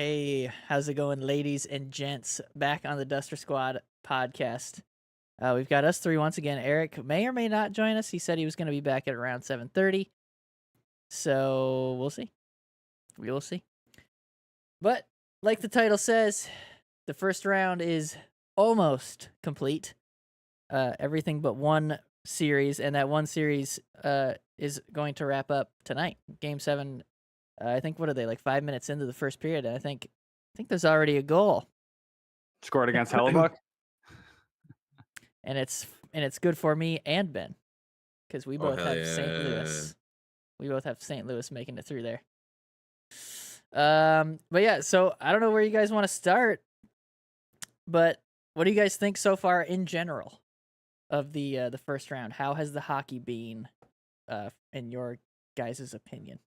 Hey, how's it going, ladies and gents? Back on the Duster Squad podcast. We've got us three once again. Eric may or may not join us. He said he was going to be back at around 7:30. So we'll see. We will see. But like the title says, the first round is almost complete. Everything but one series, and that one series is going to wrap up tonight. Game 7. I think what are they, like 5 minutes into the first period? And I think there's already a goal. Scored against Hellebuck. And it's good for me and Ben, because we both have St. Louis. We both have St. Louis making it through there. But yeah, so I don't know where you guys want to start, but what do you guys think so far in general of the first round? How has the hockey been, in your guys' opinion?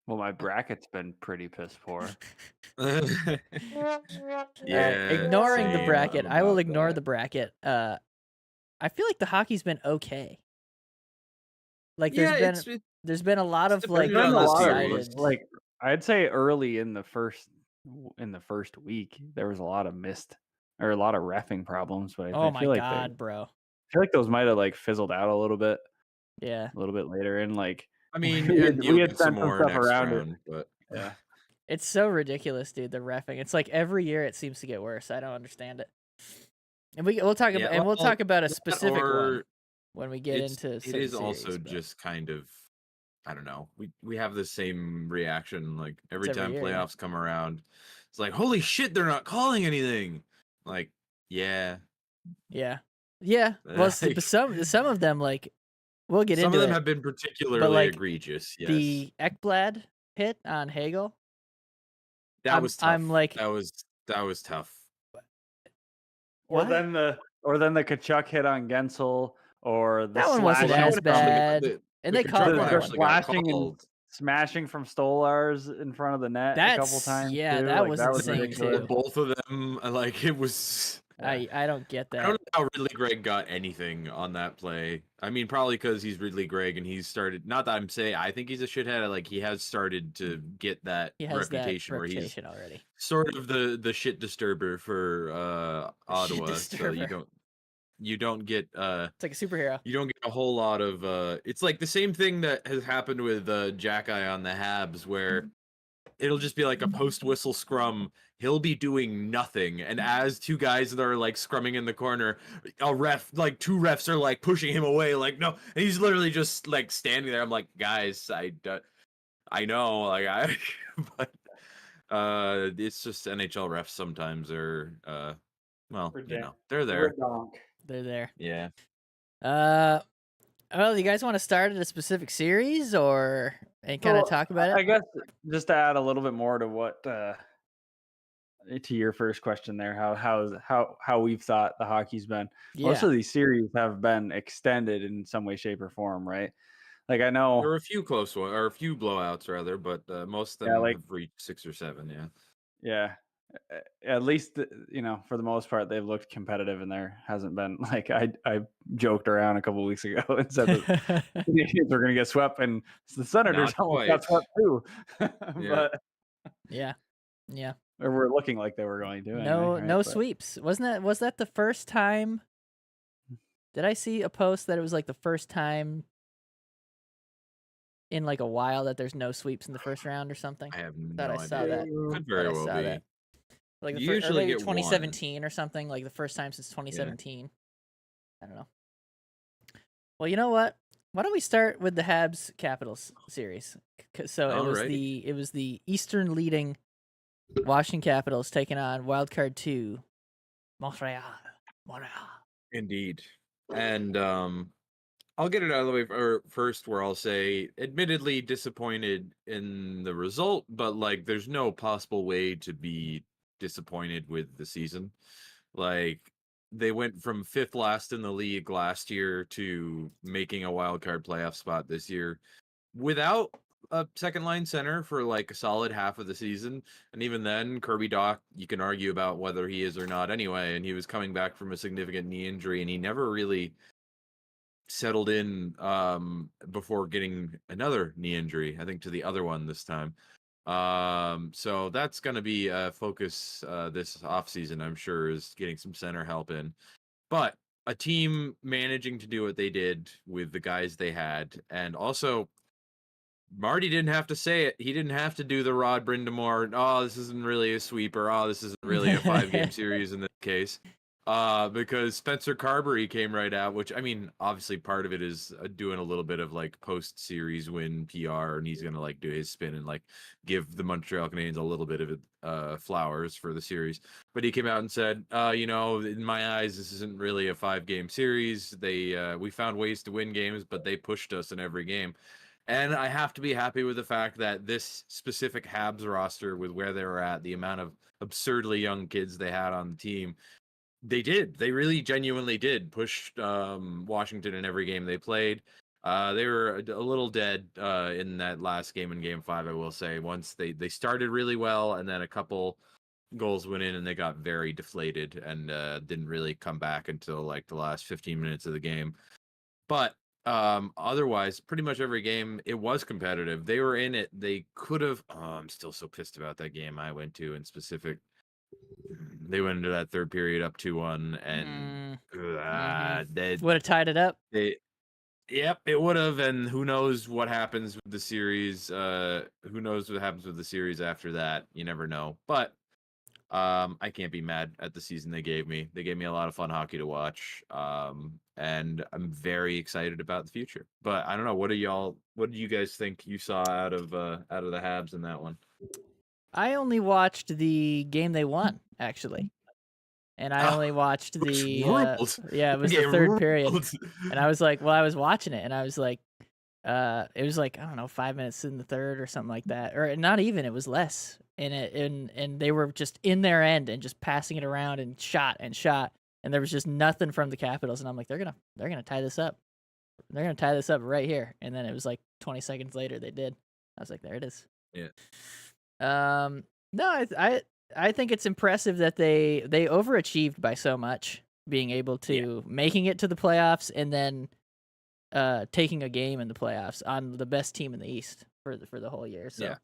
Well, my bracket's been pretty piss poor. Yeah, ignoring the same bracket, I will about ignore that. the bracket. I feel like the hockey's been okay. Like there's been a lot of like dependent on the one-sided. series. Like I'd say early in the first week, there was a lot of a lot of reffing problems. But Oh I my feel like god, bro. I feel like those might have like fizzled out a little bit Yeah. later. And like I mean, we and had you'll get sent some some more stuff next around it. round, but Yeah. It's so ridiculous, dude, the reffing. It's like every year it seems to get worse. I don't understand it. And we'll talk about we'll talk about a specific one when we get into it is also series, but just kind of, I don't know. We have the same reaction like every It's every time year, yeah. playoffs come around. It's like, holy shit, they're not calling anything. Like, yeah. Yeah. Yeah. Well, Like, some of them, like, we'll get some into of them it. have been particularly like, egregious. Yes. The Ekblad hit on Hagel. That was tough. I'm like, that was tough. Or what? then the Kachuk hit on Gensel, or the That one wasn't slashing- as bad. And they called the that one. flashing and smashing from Stolars in front of the net a couple times. Yeah, too. that Like, was that was insane ridiculous. too. Both of them, like, it was. I don't get that. I don't know how Ridley Gregg got anything on that play. I mean, probably because he's Ridley Gregg and he's started. Not that I'm saying I think he's a shithead. Like, he has started to get that reputation where he's already sort of the shit disturber for Ottawa. disturber. So you don't get it's like a superhero. You don't get a whole lot of it's like the same thing that has happened with Jack Eye on the Habs, where it'll just be like a post whistle scrum. He'll be doing nothing, and as two guys that are like scrumming in the corner, two refs are like pushing him away, like no, and he's literally just like standing there. I'm like, guys, I know, like but it's just NHL refs sometimes are well, you know, they're there. They're there. Yeah. Well, you guys want to start at a specific series and kind of talk about it? I guess just to add a little bit more to what to your first question there, how we've thought the hockey's been. Yeah. Most of these series have been extended in some way, shape, or form, right? Like I know there were a few close ones, or a few blowouts rather, but most of them have reached 6 or 7. Yeah. Yeah. At least for the most part they've looked competitive, and there hasn't been like I joked around a couple of weeks ago and said that the Canadiens were going to get swept, and the Senators almost got swept too. But yeah, or we're looking like they were going to. No sweeps. Was that the first time? Did I see a post that it was like the first time in like a while that there's no sweeps in the first round or something? I have no Thought I idea. saw that. Could very well be. That. Like you usually get 2017 or something, like the first time since 2017. Yeah. I don't know. Well, you know what? Why don't we start with the Habs Capitals series? So it was the Eastern leading Washington Capitals taking on Wildcard 2 Montreal. Indeed. And I'll get it out of the way first, where I'll say, admittedly disappointed in the result, but like there's no possible way to be disappointed with the season. Like, they went from 5th last in the league last year to making a wild card playoff spot this year without a second line center for like a solid half of the season. And even then, Kirby Dach, you can argue about whether he is or not anyway, and he was coming back from a significant knee injury, and he never really settled in before getting another knee injury, I think to the other one this time. So that's going to be a focus this offseason, I'm sure, is getting some center help in. But a team managing to do what they did with the guys they had, and also Marty didn't have to say it. He didn't have to do the Rod Brindamore. Oh, this isn't really a sweeper. Oh, this isn't really a 5-game series in this case. Because Spencer Carberry came right out, which I mean, obviously part of it is doing a little bit of like post-series win PR, and he's gonna like do his spin and like give the Montreal Canadiens a little bit of flowers for the series. But he came out and said, in my eyes, this isn't really a 5-game series. We found ways to win games, but they pushed us in every game. And I have to be happy with the fact that this specific Habs roster, with where they were at, the amount of absurdly young kids they had on the team, they really genuinely did push Washington in every game they played. They were a little dead in that last game in Game 5, I will say. Once they started really well, and then a couple goals went in, and they got very deflated and didn't really come back until like the last 15 minutes of the game. But otherwise, pretty much every game it was competitive. They were in it. They could have. Oh, I'm still so pissed about that game I went to in specific. They went into that third period up 2-1, and they Would have tied it up. Yep, it would have. And who knows what happens with the series? Who knows what happens with the series after that? You never know. But I can't be mad at the season they gave me. They gave me a lot of fun hockey to watch. And I'm very excited about the future. But I don't know. What do you guys think you saw out of the Habs in that one? I only watched the game they won, actually. And I only watched Which the ruled. it was the Game third period. ruled. And I was like, well, I was watching it, and I was like, it was like, I don't know, 5 minutes in the third or something like that, or not even. It was less. And they were just in their end and just passing it around and shot, and there was just nothing from the Capitals. And I'm like, they're gonna tie this up. They're gonna tie this up right here. And then it was like 20 seconds later they did. I was like, there it is. Yeah. No, I think it's impressive that they overachieved by so much, being able to making it to the playoffs and then taking a game in the playoffs on the best team in the East for the whole year. So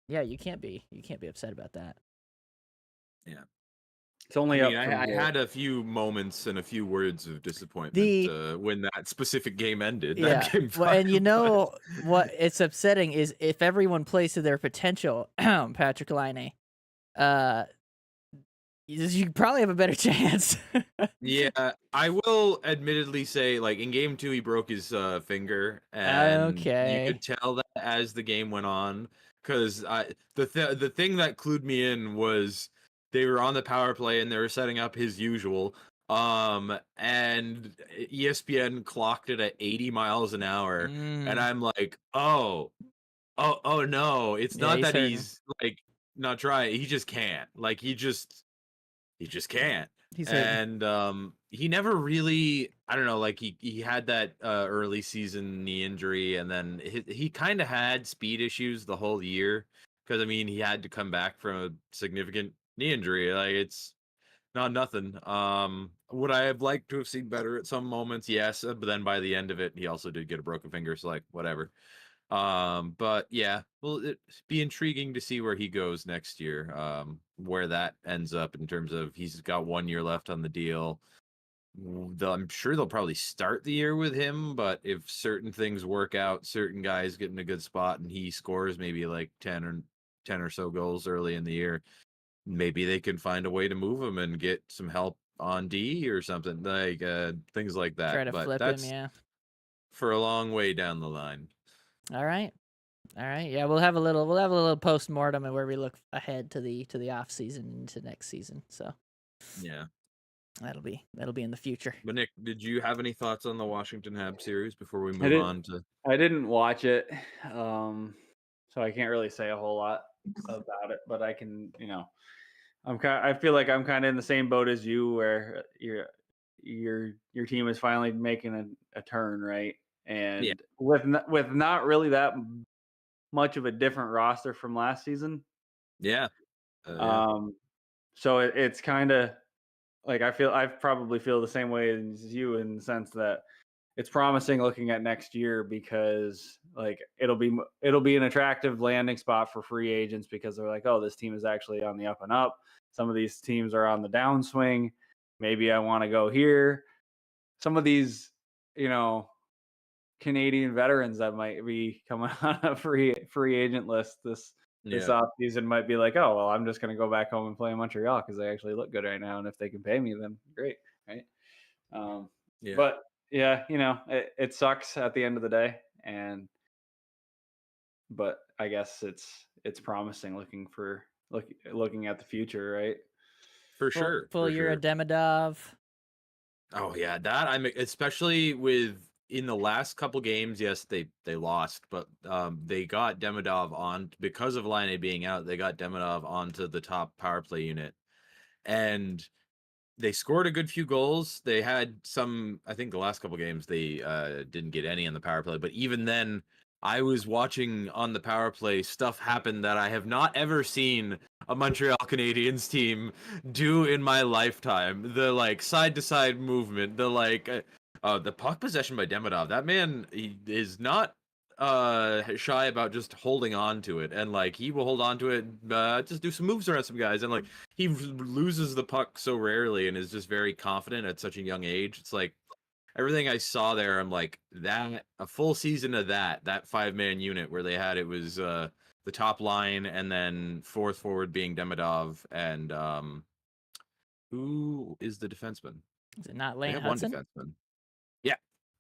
you can't be upset about that. Yeah. It's only I had a few moments and a few words of disappointment when that specific game ended. Yeah. Well, and you know what? It's upsetting is if everyone plays to their potential, Patrick Laine, you probably have a better chance. Yeah, I will admittedly say, like in game 2, he broke his finger, and you could tell that as the game went on. Because the thing that clued me in was they were on the power play and they were setting up his usual. And ESPN clocked it at 80 miles an hour, and I'm like, oh no, it's not that he's like not trying. He just can't. Like he just can't. And he never really, I don't know, like he had that early season knee injury, and then he kind of had speed issues the whole year, because I mean he had to come back from a significant knee injury. Like it's not nothing. Would I have liked to have seen better at some moments? Yes, but then by the end of it, he also did get a broken finger, so like whatever. But yeah, well, it'd be intriguing to see where he goes next year. Where that ends up in terms of he's got 1 year left on the deal. I'm sure they'll probably start the year with him, but if certain things work out, certain guys get in a good spot and he scores maybe like 10 or so goals early in the year, maybe they can find a way to move him and get some help on D or something, like things like that. Try to but flip that's him, yeah. for a long way down the line. All right. Yeah, we'll have a little post-mortem where we look ahead to the off season into next season. So yeah, that'll be in the future. But Nick, did you have any thoughts on the Washington Habs series before we move on to? I didn't watch it, so I can't really say a whole lot about it. But I can, I feel like I'm kind of in the same boat as you, where your team is finally making a turn, right? And with not really that much of a different roster from last season. Yeah. So it's kind of like I probably feel the same way as you, in the sense that it's promising looking at next year because like it'll be an attractive landing spot for free agents because they're like, oh, this team is actually on the up and up. Some of these teams are on the downswing. Maybe I want to go here. Some of these, Canadian veterans that might be coming on a free agent list this off season might be like, oh well, I'm just gonna go back home and play in Montreal because they actually look good right now, and if they can pay me, then great, right? But yeah, it sucks at the end of the day, but I guess it's promising looking at the future, right? For sure. Full year of Demidov. Oh yeah, that I'm especially with in the last couple games. Yes, they lost, but they got Demidov on because of Laine being out. They got Demidov onto the top power play unit, and they scored a good few goals. They had some, I think the last couple games they didn't get any on the power play, but even then I was watching on the power play stuff happen that I have not ever seen a Montreal Canadiens team do in my lifetime. The like side to side movement, the puck possession by Demidov. That man, he is not shy about just holding on to it, and like he will hold on to it, just do some moves around some guys, and like he loses the puck so rarely and is just very confident at such a young age. It's like everything I saw there, I'm like, that a full season of that 5-man unit where they had, it was the top line and then fourth forward being Demidov and who is the defenseman? Is it not They Lane have Hudson? one defenseman.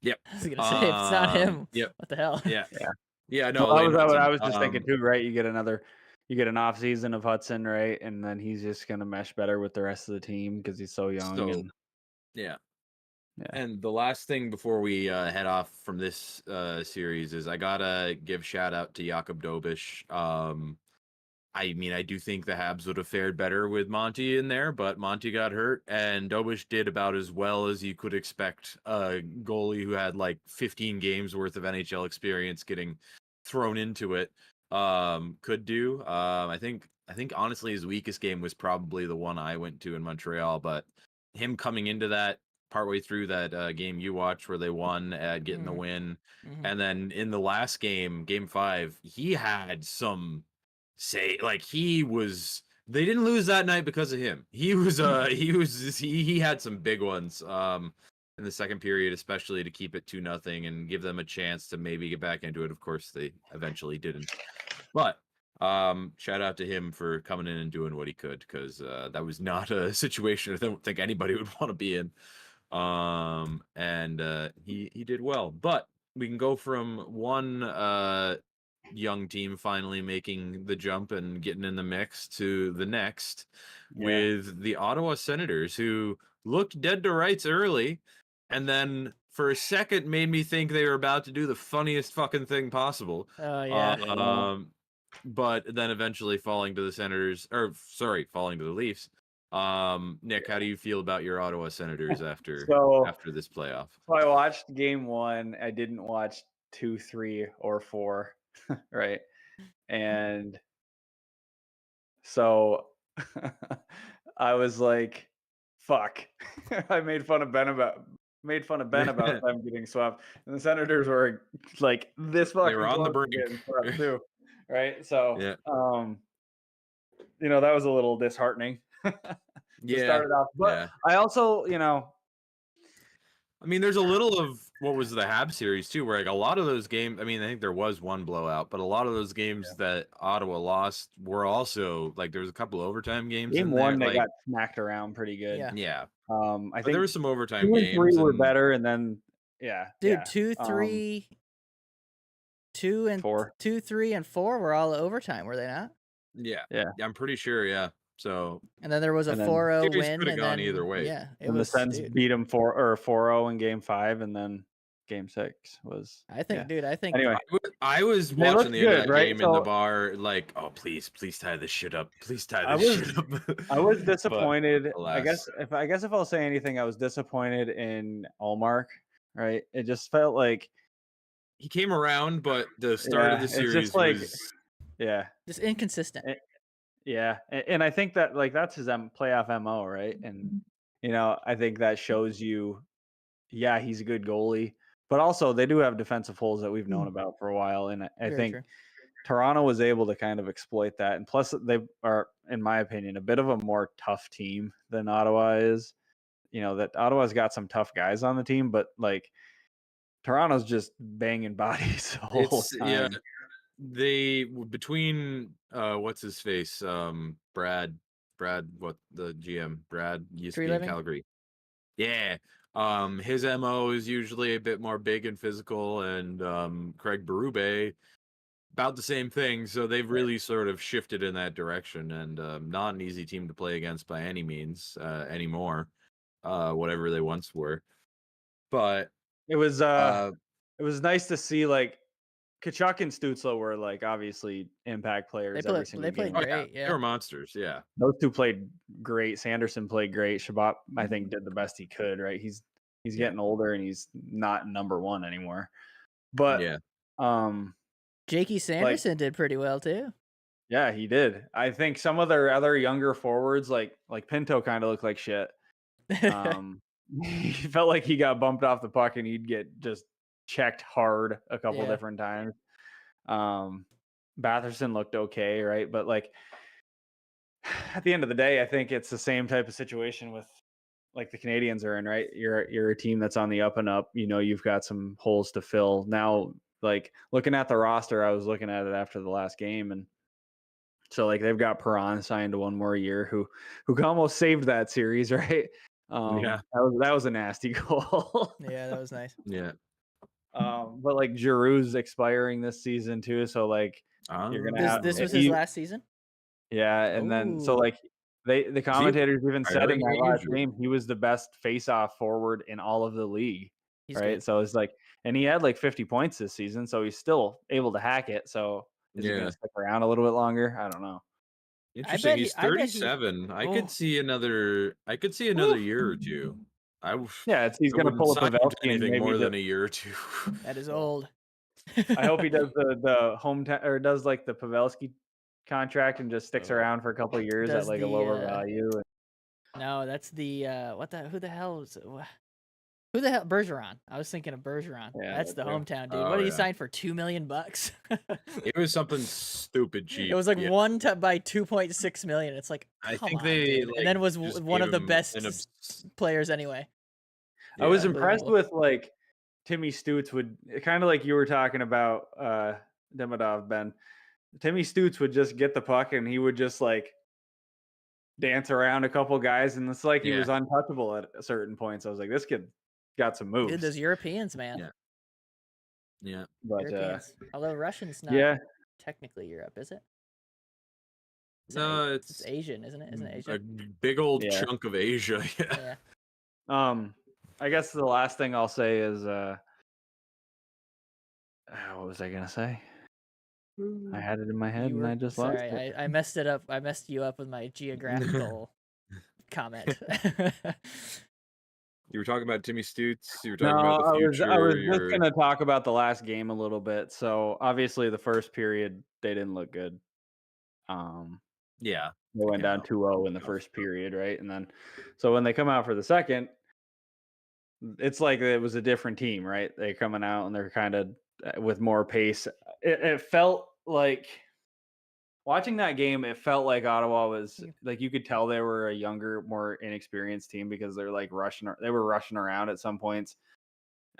Yep. I was gonna say if it's not him. Yep. What the hell? Yeah. No, Well, that was what Hudson. I was just thinking too, right? You get an off season of Hudson, right? And then he's just gonna mesh better with the rest of the team because he's so young. Yeah. And the last thing before we head off from this series is I gotta give shout out to Jakub Dobeš. I mean, I do think the Habs would have fared better with Monty in there, but Monty got hurt, and Dobeš did about as well as you could expect a goalie who had like 15 games worth of NHL experience getting thrown into it could do. I think honestly his weakest game was probably the one I went to in Montreal, but him coming into that partway through that game you watched where they won, getting the win, and then in the last game, Game 5, he had some like they didn't lose that night because of him. He had some big ones in the second period, especially to keep it 2-0 and give them a chance to maybe get back into it. Of course they eventually didn't, but shout out to him for coming in and doing what he could, because that was not a situation I don't think anybody would want to be in. And he did well, but we can go from one young team finally making the jump and getting in the mix to the next with the Ottawa Senators, who looked dead to rights early and then for a second made me think they were about to do the funniest fucking thing possible. Oh yeah. But then eventually falling to the Leafs. Nick, how do you feel about your Ottawa Senators after this playoff? So I watched Game 1. I didn't watch 2, 3, or 4. Right. And so I was like, fuck. I made fun of Ben about them getting swept. And the Senators were like this fucking, they were on the brink too. Right. So that was a little disheartening to start it off. But I also, I mean, there's a little of what was the Habs series too, where like a lot of those games, I mean, I think there was one blowout, but a lot of those games that Ottawa lost were also like there was a couple overtime games. Game 1 they got smacked around pretty good. Yeah. I think there were some overtime 2 and games. 3 were better, and then 2, 3, 2 and 4, 2, 3, and 4 were all overtime, were they not? Yeah. I'm pretty sure. Yeah. So and then there was a 4-0 win. Could have gone either way. Yeah, and the Sens beat them 4-0 in Game 5, and then Game 6 was. I think anyway. I was watching the end of that game in the bar, like, oh please tie this shit up. Please tie this shit up. I was disappointed. I guess if I'll say anything, I was disappointed in Ullmark. Right, it just felt like he came around, but the start of the series was just inconsistent. Yeah, and I think that like that's his playoff MO, right? And I think that shows you, he's a good goalie, but also they do have defensive holes that we've known about for a while, and I Very think true. Toronto was able to kind of exploit that. And plus, they are, in my opinion, a bit of a more tough team than Ottawa is. That Ottawa's got some tough guys on the team, but like Toronto's just banging bodies the whole Yeah, time. they between what's his face, Brad, what the GM, Brad used to be in Treliving? Calgary. Yeah. His MO is usually a bit more big and physical, and Craig Berube about the same thing. So they've really sort of shifted in that direction, and not an easy team to play against by any means anymore. Whatever they once were, but It was nice to see like Kachuk and Stützle were like obviously impact players every single They played game. great. they were monsters. Yeah. Those two played great. Sanderson played great. Shabbat, I think, did the best he could. Right, he's getting older and he's not number one anymore. But Yeah. Jakey Sanderson did pretty well too. Yeah, he did. I think some of their other younger forwards, like Pinto, kind of looked like shit. He felt like he got bumped off the puck and he'd get just checked hard a couple different times. Batherson looked okay, right? But like at the end of the day, I think it's the same type of situation with like the Canadians are in, right? You're a team that's on the up and up. You've got some holes to fill. Now, like looking at the roster, I was looking at it after the last game, and so like they've got Perron signed to one more year, who almost saved that series, right? Yeah. That was a nasty goal. Yeah, that was nice. Yeah. But like Giroux's expiring this season too, so like you're gonna have This was his last season. Yeah, and then so Ooh. like the commentators even said in that last game he was the best face-off forward in all of the league, right? Good. So it's like, and he had like 50 points this season, so he's still able to hack it. So is he gonna stick around a little bit longer? I don't know. Interesting. He's 37. I could see another year or two. He's gonna pull a Pavelski anything more than a year or two. That is old. I hope he does the hometown or does like the Pavelski contract and just sticks around for a couple of years at like a lower value. No, that's the who the hell is it? Who the hell? Bergeron. I was thinking of Bergeron. Yeah, that's the hometown dude. Oh, What did he yeah. sign for? $2 million? It was something stupid cheap. It was like one by $2.6 million. It's like, I come think on, they dude. And then was just one gave of the him best an players anyway. I was impressed Unbelievable. with like Timmy Stutz would kind of like you were talking about Demidov, Ben. Timmy Stutz would just get the puck and he would just like dance around a couple guys, and it's like he was untouchable at certain points. I was like, this kid got some moves. Dude, those Europeans, man. Yeah. But Europeans. Although Russian's not technically Europe, is it? No, it's Asian, isn't it? Isn't it Asian? A big old chunk of Asia. Yeah. I guess the last thing I'll say is what was I gonna say? I had it in my head and I just lost it. Sorry, I messed it up. I messed you up with my geographical comment. You were talking about Timmy Stutz. You were talking about the future. I was just gonna talk about the last game a little bit. So obviously the first period they didn't look good. Yeah. They went down 2-0 in the first period, right? And then so when they come out for the second, it's like it was a different team, right? They're coming out and they're kind of with more pace. It felt like watching that game, it felt like Ottawa was like, you could tell they were a younger, more inexperienced team because they're like they were rushing around at some points.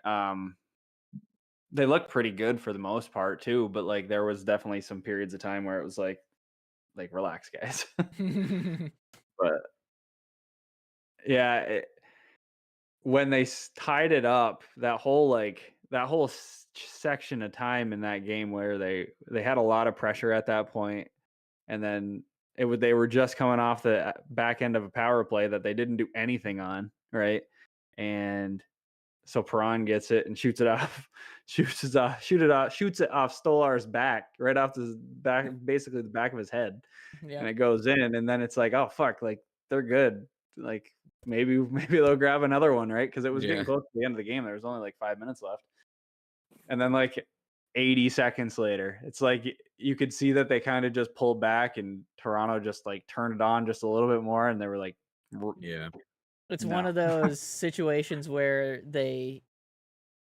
They looked pretty good for the most part too, but like there was definitely some periods of time where it was like relax, guys. But yeah, when they tied it up, that whole section of time in that game where they had a lot of pressure at that point, and then they were just coming off the back end of a power play that they didn't do anything on, right? And so Perron gets it and shoots it off Stolar's back, right off the back, basically the back of his head. Yep. And it goes in, and then it's like, oh fuck, like they're good. Like maybe they'll grab another one, right? Because it was getting close to the end of the game. There was only like 5 minutes left. And then like 80 seconds later, it's like you could see that they kind of just pulled back and Toronto just like turned it on just a little bit more, and they were like, it's one of those situations where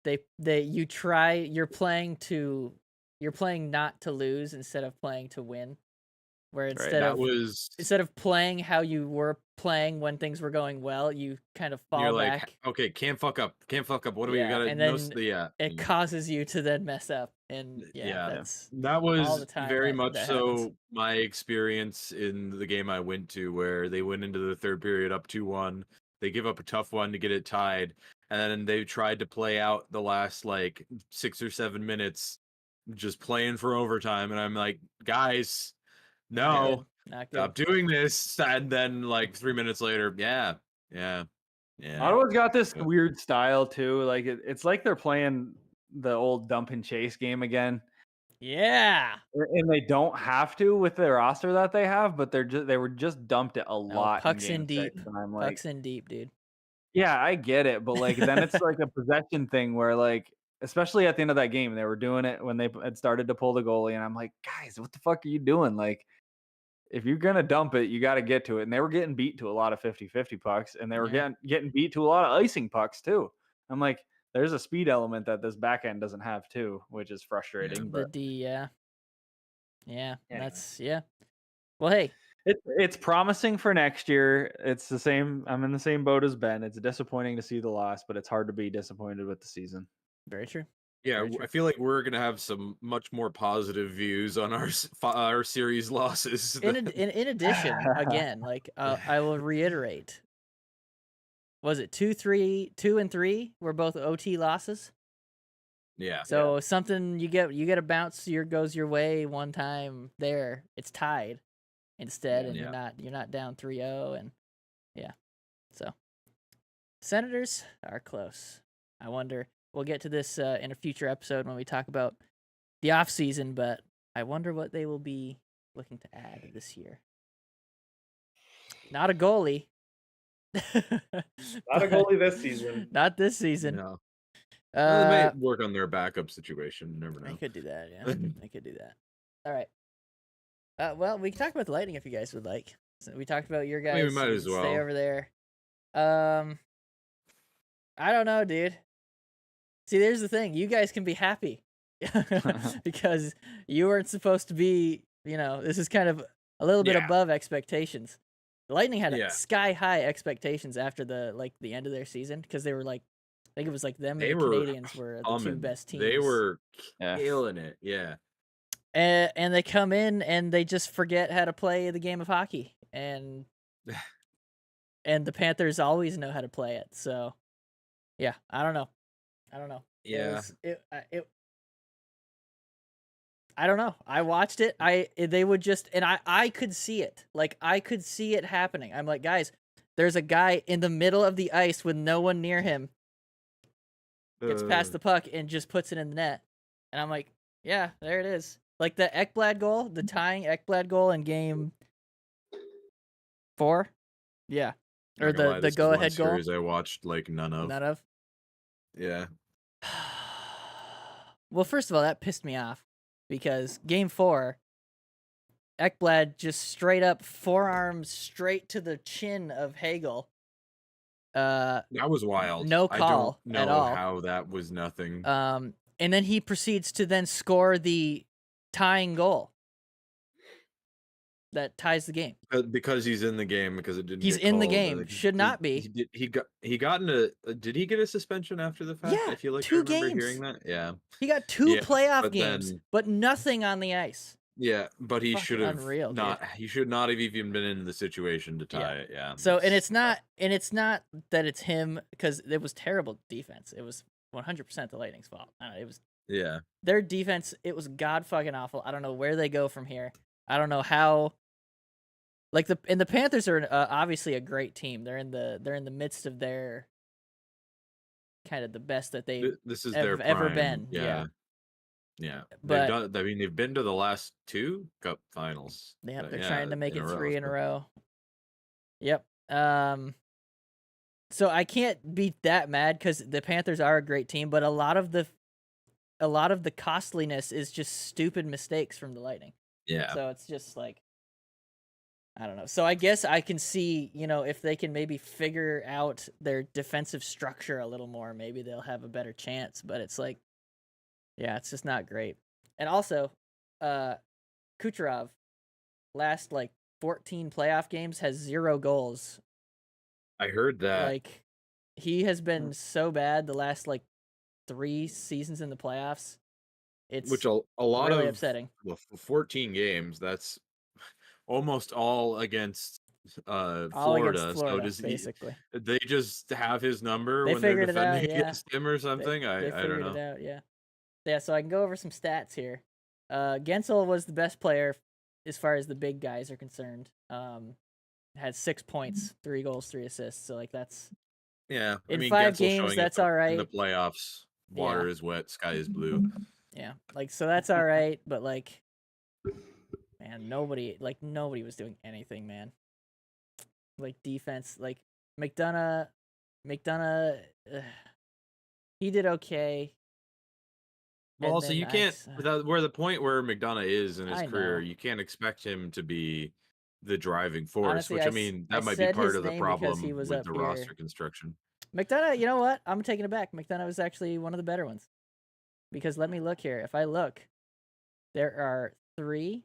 you're playing not to lose instead of playing to win. Where instead of playing how you were playing when things were going well, you kind of You're fall like, back. okay, can't fuck up. What do we Yeah, gotta? and No, then it causes you to then mess up, and that's that all was the time very that much happens. so my experience in the game I went to, where they went into the third period up 2-1. They give up a tough one to get it tied, and then they tried to play out the last like 6 or 7 minutes, just playing for overtime. And I'm like, guys, no, Not good. stop doing this. And then like 3 minutes later, yeah. Ottawa's got this weird style too. Like it's like they're playing the old dump and chase game again. Yeah. And they don't have to with the roster that they have, but they were just dumped it a lot. Pucks in in deep. And I'm like, Pucks in deep, dude. Yeah, I get it, but like then it's like a possession thing where like, especially at the end of that game, they were doing it when they had started to pull the goalie, and I'm like, guys, what the fuck are you doing? Like, if you're gonna dump it, you got to get to it. And they were getting beat to a lot of 50-50 pucks, and they were getting beat to a lot of icing pucks too. I'm like, there's a speed element that this back end doesn't have too, which is frustrating. The D, anyway. That's Well, hey, it's promising for next year. It's the same. I'm in the same boat as Ben. It's disappointing to see the loss, but it's hard to be disappointed with the season. Very true. Yeah, Very true. I feel like we're gonna have some much more positive views on our series losses. In addition, again, like I will reiterate, was it 2 and 3 were both OT losses? Yeah. So something you get a bounce goes your way one time there, it's tied instead, and you're not down 3-0, and so Senators are close. I wonder. We'll get to this in a future episode when we talk about the off season, but I wonder what they will be looking to add this year. Not a goalie. Not a goalie this season. Not this season. No. Well, they may work on their backup situation. You never know. They could do that, yeah. They could do that. All right. Well, we can talk about the Lightning if you guys would like. So we talked about your guys. I mean, we might as well. Stay over there. I don't know, dude. See, there's the thing. You guys can be happy because you weren't supposed to be, this is kind of a little bit above expectations. The Lightning had sky high expectations after the end of their season, because they were like, I think it was like them and the Canadians were the two best teams. They were killing it, yeah. And they come in and they just forget how to play the game of hockey, and the Panthers always know how to play it. So, yeah, I don't know. Yeah. I don't know. I watched it. They would just, and I could see it. Like, I could see it happening. I'm like, guys, there's a guy in the middle of the ice with no one near him. Gets past the puck and just puts it in the net. And I'm like, yeah, there it is. Like the Ekblad goal, the tying Ekblad goal in game 4. Yeah. Or the go-ahead goal. I watched like none of. Yeah. Well, first of all, that pissed me off, because game 4, Ekblad just straight up forearms straight to the chin of Hagel. That was wild. No call I don't know at all. how that was nothing. And then he proceeds to then score the tying goal that ties the game. Because he's in the game, because it didn't. He's in the game. Should not be. He got into. Did he get a suspension after the fact? Yeah, I feel like 2 I remember games. hearing that. Yeah. He got 2 playoff but games, then- but nothing on the ice. Yeah, but he Fucking should have unreal, dude. not. He should not have even been in the situation to tie it. Yeah. So, and it's not that it's him, because it was terrible defense. It was 100% the Lightning's fault. It was their defense. It was god fucking awful. I don't know where they go from here. I don't know how. Like the Panthers are obviously a great team. They're in the midst of their kind of the best that they this is ever prime. been. Yeah. But they've been to the last 2 cup finals. Yeah, they're trying to make it 3 in a row. Yep. So I can't be that mad, because the Panthers are a great team, but a lot of the costliness is just stupid mistakes from the Lightning. Yeah. So it's just like, I don't know. So I guess I can see, if they can maybe figure out their defensive structure a little more, maybe they'll have a better chance. But it's like, yeah, it's just not great. And also, Kucherov, last 14 playoff games, has 0 goals. I heard that. Like, he has been so bad the last 3 seasons in the playoffs. It's Which a lot really of upsetting. well, 14 games. That's almost all against All Florida. against Florida, So does basically. they just have his number They when they're figured it out, defending yeah. against him or something? They I don't figured know. it out, yeah. Yeah, so I can go over some stats here. Gensel was the best player as far as the big guys are concerned. Had 6 points, 3 goals, 3 assists. So that's Yeah, in 5 Gensel games. showing That's up all in the right. playoffs. Water Yeah. is wet, sky is blue. Yeah, so that's all right. But man, nobody was doing anything, man. Defense, McDonough, he did okay. Well, And also then you can't without where the point where McDonough is in his I career, know. you can't expect him to be the driving force. Honestly, Which I I mean, I that might be said part his of the name because problem he was with up the here. roster construction. McDonough, you know what? I'm taking it back. McDonough was actually one of the better ones. Because let me look here. If I look, there are 3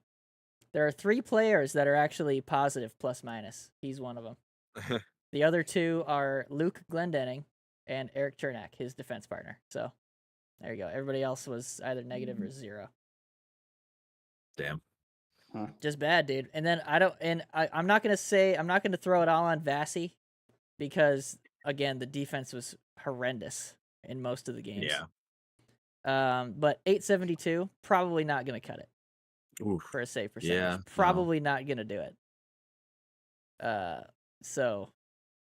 players that are actually positive plus minus. He's one of them. The other 2 are Luke Glendening and Eric Chernak, his defense partner. So there you go. Everybody else was either negative or 0. Damn. Huh. Just bad, dude. And then I'm not gonna throw it all on Vasi because again the defense was horrendous in most of the games. Yeah. But 872 probably not gonna cut it. Oof. For a save percentage. Yeah, Probably not gonna do it. So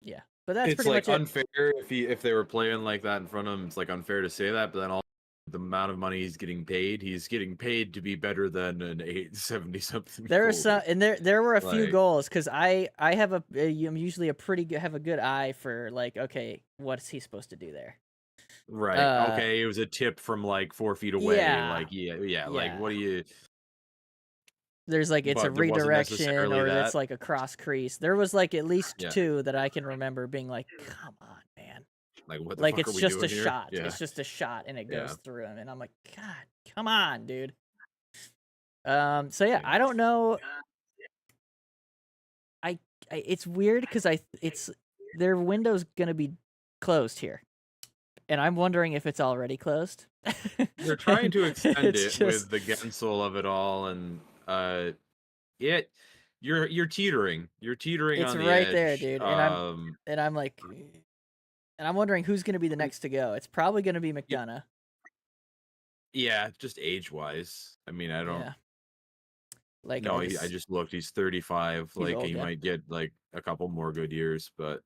yeah. But that's it's pretty much unfair if they were playing like that in front of him. It's unfair to say that, but then all the amount of money he's getting paid to be better than an 870 something. There are some, and there were a few Like- goals because I have I'm usually have a good eye for okay, what's he supposed to do there? Right. Okay. It was a tip from 4 feet away. Yeah. Yeah. What do you? There's it's But a there wasn't redirection necessarily or it's that. a cross crease. There was at least Yeah. 2 that I can remember being come on, man. What the fuck It's are we just doing a here? shot. Yeah. It's just a shot and it Yeah. goes through him. And I'm God, come on, dude. So yeah, I don't know. It's weird because their window's gonna be closed here, and I'm wondering if it's already closed. They're trying to extend it It's with the Gensel of it all, and you're teetering. You're teetering It's on the right edge. there, dude. And I'm wondering who's gonna be the next to go. It's probably gonna be McDonough. Yeah, just age wise. I mean, I don't. Yeah. No, I just looked. He's 35. He's old, he yeah. might get a couple more good years, but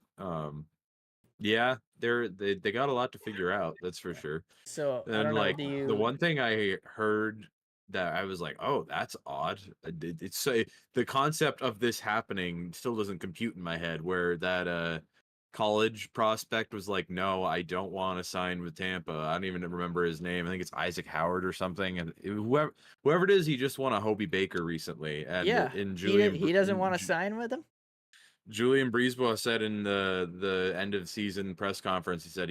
yeah, they got a lot to figure out. That's for sure. So I And don't know. the one thing I heard that I was oh, that's odd. It's the concept of this happening still doesn't compute in my head. Where that college prospect was no, I don't want to sign with Tampa. I don't even remember his name. I think it's Isaac Howard or something. And whoever it is, he just won a Hobie Baker recently. And Yeah, in Julian, he doesn't want to sign with him. Julian Breezebois said in the end of season press conference, he said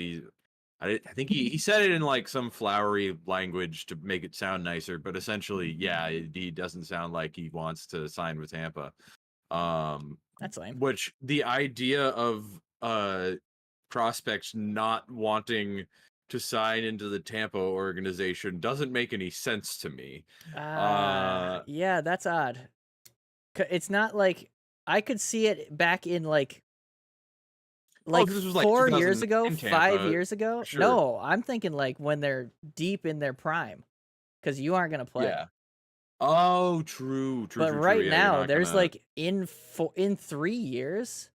I think he said it in some flowery language to make it sound nicer, but essentially, yeah, he doesn't sound like he wants to sign with Tampa. That's lame. Which the idea of prospects not wanting to sign into the Tampa organization doesn't make any sense to me. Yeah, that's odd. It's not I could see it back in this was 4 years 2000 ago, in 5 Tampa, years ago. sure. No, I'm thinking when they're deep in their prime, because you aren't gonna play. Yeah. Oh, true. But true, right yeah, now, you're not there's gonna- in 3 years,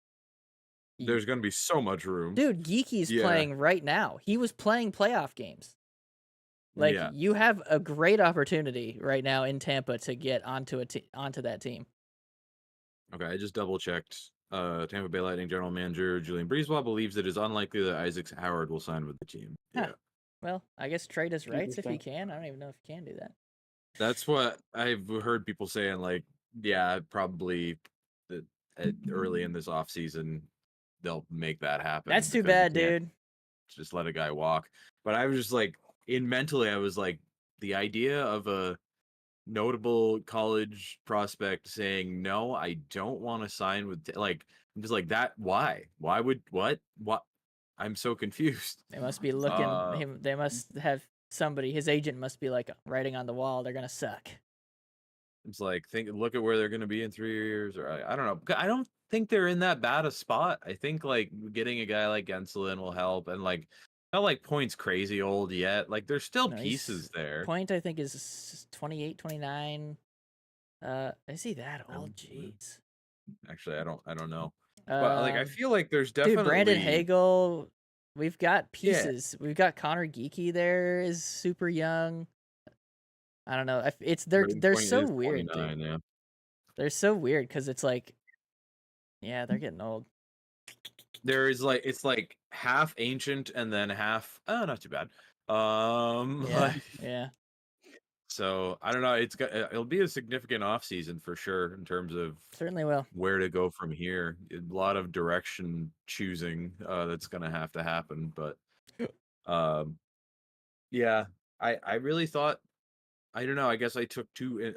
there's gonna be so much room. dude. Geeky's Yeah. playing right now. He was playing playoff games. Yeah. You have a great opportunity right now in Tampa to get onto that team. Okay, I just double checked. Tampa Bay Lightning general manager Julian Breezebois believes it is unlikely that Isaac Howard will sign with the team. Huh. Yeah, Well, I guess trade his rights if he Interesting. can. I don't even know if he can do that. that's what I've heard people saying. Yeah, probably early in this offseason they'll make that happen. That's too because you bad, can't dude. just let a guy walk. But I was just like, mentally, I was like, the idea of a notable college prospect saying, no, I don't want to sign with, like, I'm just like, that, why? Why would, what? I'm so confused. They must be looking him. They must have somebody. His agent must be like writing on the wall. They're gonna suck. It's like, look at where they're going to be in 3 years, or I don't know. I don't think they're in that bad a spot. I think like getting a guy like Genselin will help, and like not like Point's crazy old yet. Like there's still No, pieces there. Point, I think, is 28, 29. Is he that old? Jeez. Actually, I don't know. But like I feel like there's dude, definitely Brandon Hagel. We've got pieces. We've got Connor Geeky there is super young. I don't know. It's they're so weird, dude. Yeah. They're so weird because it's like, yeah, they're getting old. There is like, it's like half ancient and then half not too bad. Yeah. So I don't know. It'll be a significant off season for sure in terms of Certainly will. where to go from here. A lot of direction choosing that's gonna have to happen. But yeah, I really thought, I don't know. I guess I took too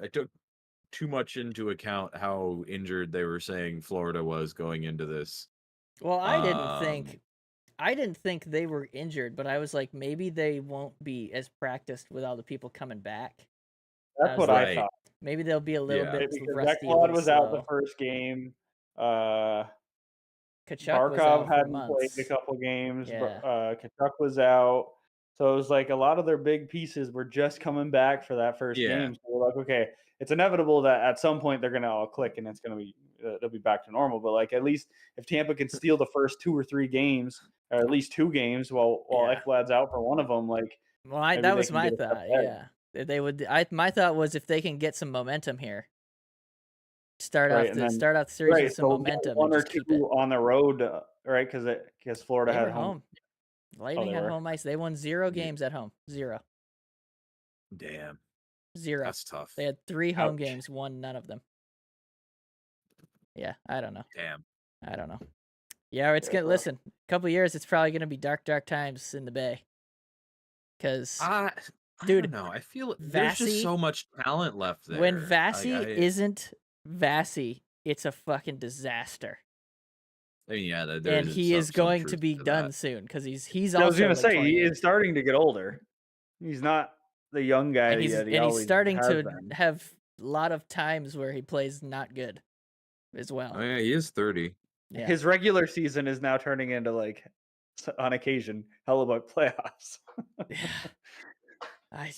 much into account how injured they were saying Florida was going into this. Well, I didn't think they were injured, but I was like, maybe they won't be as practiced with all the people coming back. That's what I thought. Maybe they'll be a little bit Because rusty. Ekblad was out the first game. Barkov hadn't played a couple games. Yeah. Kachuk was out. So it was like a lot of their big pieces were just coming back for that first game. So we're like, okay, it's inevitable that at some point they're going to all click and it's going to be they'll be back to normal. But like at least if Tampa can steal the first 2 or 3 games, or at least 2 games, while Ekblad's out for one of them, like. Well, that was my thought. Yeah, they would. My thought was if they can get some momentum here, start off the series with some momentum. 1 or 2 on the road, right? Because Florida had home. Lightning had home ice. They won 0 games at home. 0. Damn. 0. That's tough. They had 3 home games, won none of them. Yeah, I don't know. Damn. I don't know. Yeah, it's gonna listen. A couple years, it's probably gonna be dark times in the Bay. Because, dude, no, I feel there's just so much talent left there. When Vasi isn't Vasi, it's a fucking disaster. I mean, yeah, and he is going to be done soon because he's. I was gonna say he is starting to get older. He's not the young guy. And he's starting to have a lot of times where he plays not good, as well. Oh yeah, he is 30. Yeah. His regular season is now turning into like, on occasion, Hellebuck playoffs. I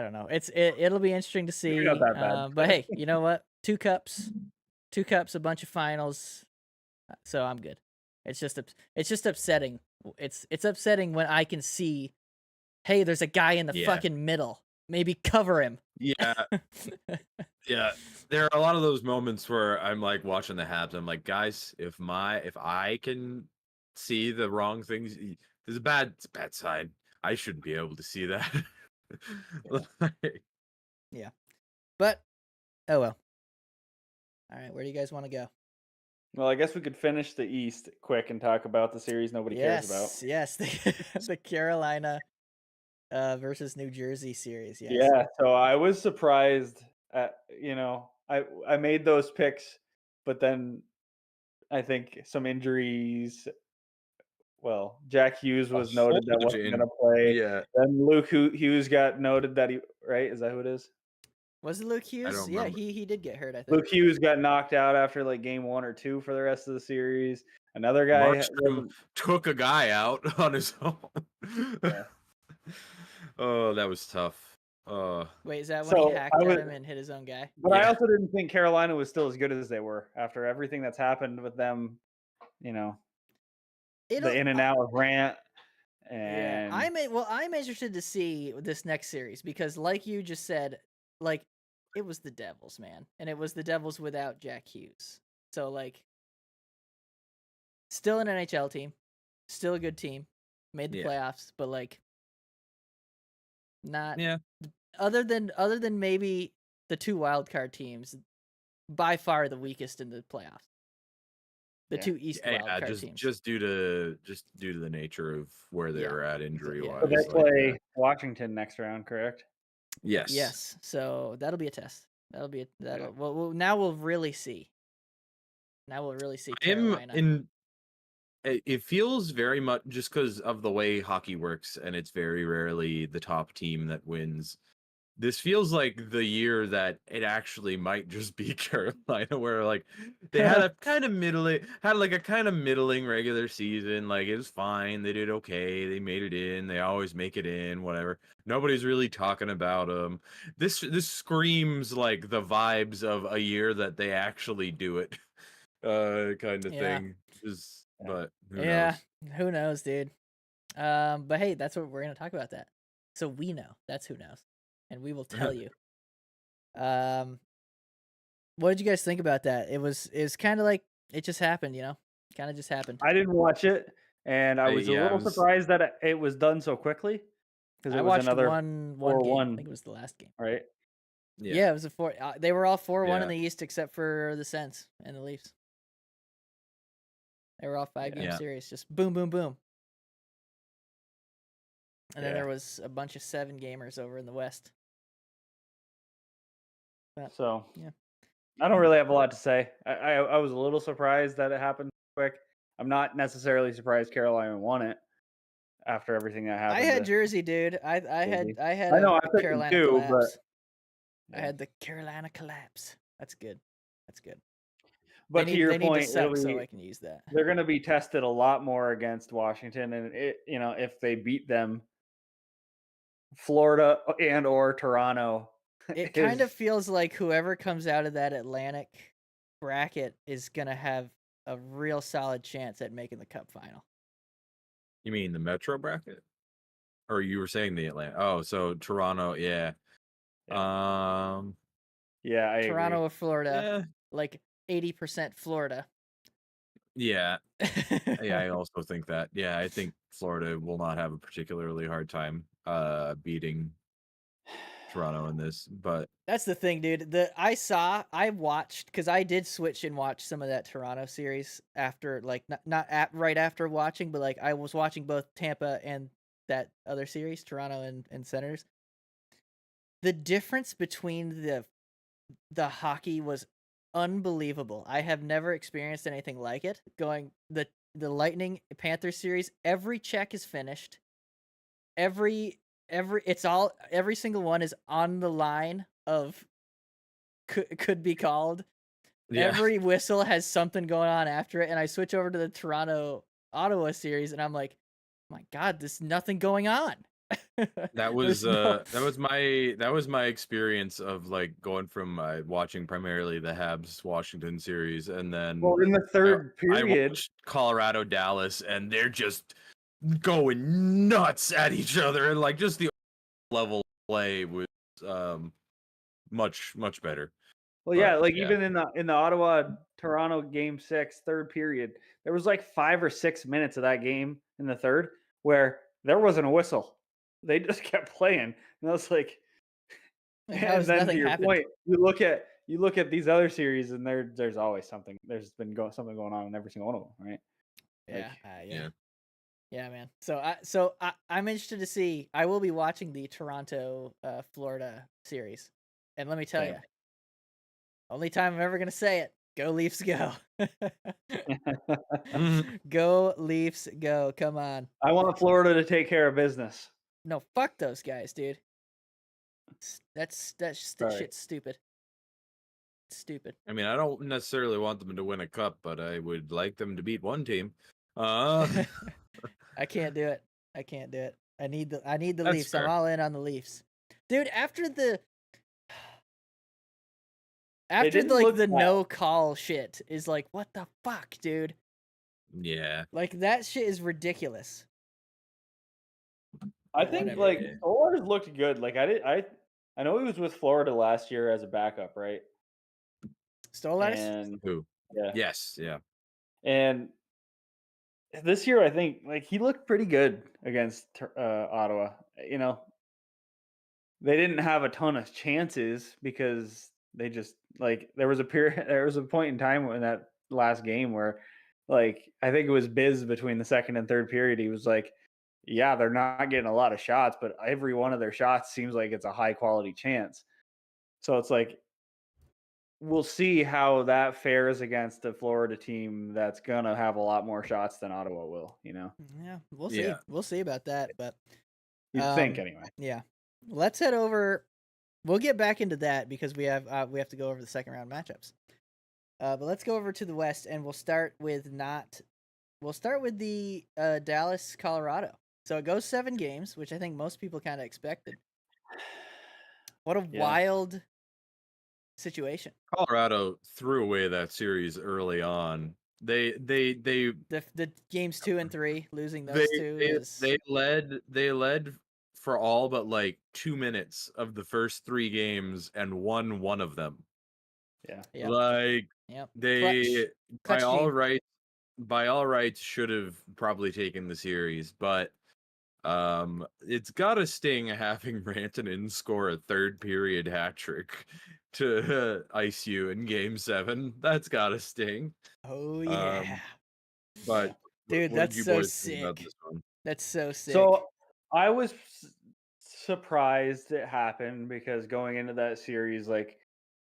don't know. It'll be interesting to see. Not that bad. But hey, you know what? 2 cups, a bunch of finals. So I'm good. It's just upsetting. It's upsetting when I can see, hey, there's a guy in the fucking middle. Maybe cover him. Yeah. Yeah. There are a lot of those moments where I'm like watching the Habs. I'm like, guys, if I can see the wrong things, it's a bad sign. I shouldn't be able to see that. Yeah. But oh well. All right, where do you guys want to go? Well, I guess we could finish the East quick and talk about the series nobody cares about. Yes, the Carolina versus New Jersey series. Yes. Yeah, so I was surprised at, I made those picks, but then I think some injuries. Well, Jack Hughes was noted that wasn't going to play. Yeah. Then Luke Hughes got noted that right? Is that who it is? Was it Luke Hughes? Yeah, he did get hurt, I think. Luke Hughes got knocked out after like game 1 or 2 for the rest of the series. Another guy took a guy out on his own. Yeah. Oh, that was tough. Wait, is that when he hacked at him and hit his own guy? But I also didn't think Carolina was still as good as they were after everything that's happened with them, the in and out of Grant. And I'm interested to see this next series because, like you just said, like it was the Devils, man, and it was the Devils without Jack Hughes. So like, still an NHL team, still a good team, made the playoffs, but like, not other than maybe the 2 wildcard teams, by far the weakest in the playoffs. The Yeah. two East Yeah, wildcard just teams. just due to the nature of where they Yeah. were at injury Yeah. wise. So they play Washington next round, correct? Yes. Yes. So that'll be a test. Well, now we'll really see. Now we'll really see Carolina. It feels very much just because of the way hockey works, and it's very rarely the top team that wins. This feels like the year that it actually might just be Carolina, where like they had a kind of middling regular season. Like it was fine, they did okay, they made it in, they always make it in, whatever. Nobody's really talking about them. This screams like the vibes of a year that they actually do it, kind of Yeah. thing. But who Yeah. knows? Who knows, dude? But hey, that's what we're gonna talk about that. So we know. That's who knows, and we will tell you. What did you guys think about that? It was kind of like it just happened, you know? Kind of just happened. I didn't watch it, and I was a yeah, little it was- surprised that it was done so quickly because I it was watched another one game. 4-1, I think it was the last game. right? Yeah, it was a 4. They were all 4-1 in Yeah. the East except for the Sens and the Leafs. They were all 5-game Yeah. series, just boom, boom, boom. And then Yeah. there was a bunch of 7-gamers over in the West. So yeah. I don't really have a lot to say. I was a little surprised that it happened quick. I'm not necessarily surprised Carolina won it after everything that happened. I had to Jersey, dude. I had I know, I picked them Carolina too, but collapse. I yeah. had the Carolina collapse. That's good. That's good. But to your they need point, to suck it'll so be- I can use that. they're going to be tested a lot more against Washington, and if they beat them, Florida and or Toronto, It kind of feels like whoever comes out of that Atlantic bracket is gonna have a real solid chance at making the Cup final. You mean the Metro bracket? Or you were saying the Atlanta? Oh, so Toronto, yeah. Yeah, I Toronto agree. or Florida, Yeah. like 80% Florida. Yeah. Yeah, I also think that. Yeah, I think Florida will not have a particularly hard time beating Toronto in this, but That's the thing, dude. I watched because I did switch and watch some of that Toronto series after, like, right after watching, but like I was watching both Tampa and that other series, Toronto and Senators. The difference between the hockey was unbelievable. I have never experienced anything like it. Going the Lightning Panther series, every check is finished. Every single one is on the line of could be called. yeah. Every whistle has something going on after it, and I switch over to the Toronto Ottawa series, and I'm like, my God, there's nothing going on. That was There's that was my experience of like going from watching primarily the Habs Washington series, and then Well, in the third I period, watched Colorado Dallas, and they're just going nuts at each other, and like just the level play was much better. well, But, yeah, like yeah. even in the Ottawa Toronto game 6 third period, there was like 5 or 6 minutes of that game in the third where there wasn't a whistle. They just kept playing, and I was like, How and has then to nothing your happened? point, you look at these other series, and there's always something. There's been something going on in every single one of them, right? Yeah, yeah, man. So I'm interested to see. I will be watching the Toronto Florida series, and let me tell Same. you, only time I'm ever gonna say it: go Leafs, go! Go Leafs, go! Come on. I want Florida to take care of business. No, fuck those guys, dude. That Sorry. shit's stupid. It's stupid. I mean, I don't necessarily want them to win a cup, but I would like them to beat one team. I can't do it. I can't do it. I need the That's Leafs. fair. I'm all in on the Leafs, dude. After the didn't like look the bad. no call shit is like, what the fuck, dude? Yeah. Like that shit is ridiculous. I think Whatever. like Stolarz looked good. Like I know he was with Florida last year as a backup, right? Stolarz? And Who? yeah, Yes. Yeah. and this year I think like he looked pretty good against Ottawa. You know, they didn't have a ton of chances because they just like there was a point in time in that last game where like I think it was Biz between the second and third period. He was like, "Yeah, they're not getting a lot of shots, but every one of their shots seems like it's a high quality chance." So it's like we'll see how that fares against a Florida team that's gonna have a lot more shots than Ottawa will. Yeah, we'll see. Yeah. We'll see about that. But You'd think anyway. yeah, let's head over. We'll get back into that because we have to go over the second round matchups. But let's go over to the West, and we'll start with the Dallas Colorado. So it goes 7 games, which I think most people kind of expected. What a wild situation. Colorado threw away that series early on. They The games 2 and 3, losing those two. They led for all but like 2 minutes of the first 3 games and won one of them. Yeah. Yep. Like Yep. they Clutch by all rights should have probably taken the series, but it's gotta sting having Rantanen score a third period hat trick to ice you in game 7. That's gotta sting. Oh yeah. But dude, what that's did you so boys think about sick. this one? That's so sick. So I was surprised it happened because going into that series, like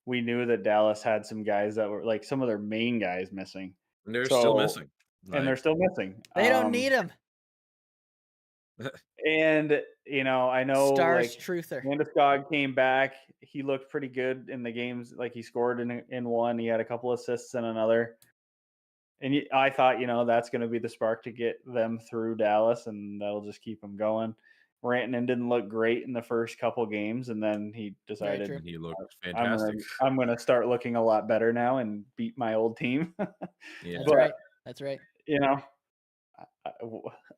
we knew that Dallas had some guys that were like some of their main guys missing. And they're still missing. And they're still missing. They don't need them. And I know Stars like truther. Landeskog came back. He looked pretty good in the games. Like he scored in one. He had a couple assists in another. And I thought, that's going to be the spark to get them through Dallas, and that'll just keep them going. Rantanen didn't look great in the first couple games, and then he decided he looked fantastic. I'm going to start looking a lot better now and beat my old team. Yeah, That's right.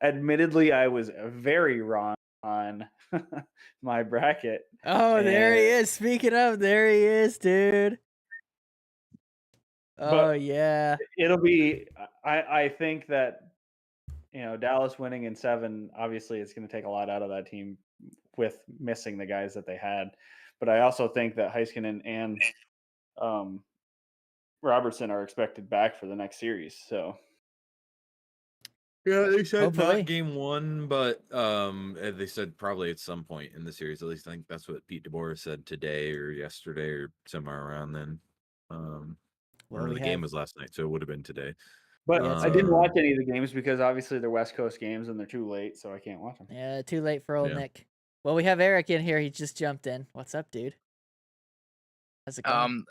Admittedly, I was very wrong on my bracket. Oh, there he is. Speaking of, there he is, dude. Oh, yeah. It'll be, I think that, Dallas winning in 7, obviously it's going to take a lot out of that team with missing the guys that they had. But I also think that Heiskanen and Robertson are expected back for the next series. So. Yeah, they said Hopefully. not game 1, but they said probably at some point in the series. At least I think that's what Pete DeBoer said today or yesterday or somewhere around then. The game was last night, so it would have been today. But I didn't watch any of the games because obviously they're West Coast games and they're too late, so I can't watch them. Yeah, too late for old Nick. Well, we have Eric in here. He just jumped in. What's up, dude? How's it going?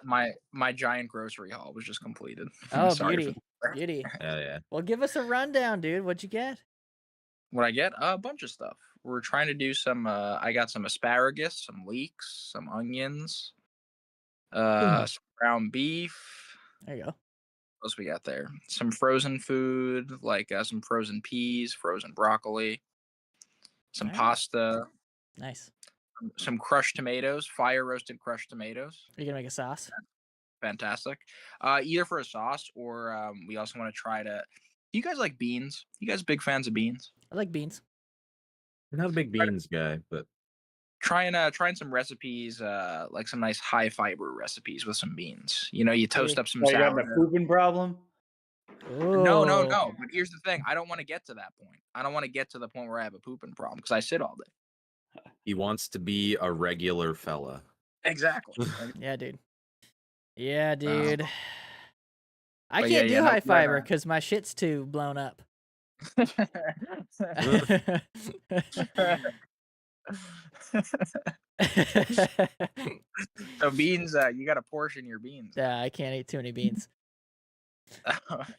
My giant grocery haul was just completed. Oh, beauty. Yeah. Well, give us a rundown, dude. What'd you get? What I get? A bunch of stuff. We're trying to do some. I got some asparagus, some leeks, some onions, some ground beef. There you go. What else we got there? Some frozen food, like some frozen peas, frozen broccoli, some pasta. Nice. Some crushed tomatoes, fire roasted crushed tomatoes. Are you gonna make a sauce? Fantastic. Either for a sauce or we also want to try to. Do you guys like beans? You guys big fans of beans? I like beans. I'm not a big beans guy, but trying some recipes, like some nice high fiber recipes with some beans. You toast up some sourdough. You got a pooping problem? No. But here's the thing: I don't want to get to that point. I don't want to get to the point where I have a pooping problem because I sit all day. He wants to be a regular fella. Exactly. Yeah, dude. I can't do high fiber because my shit's too blown up. So beans, you got to portion your beans. Yeah, I can't eat too many beans.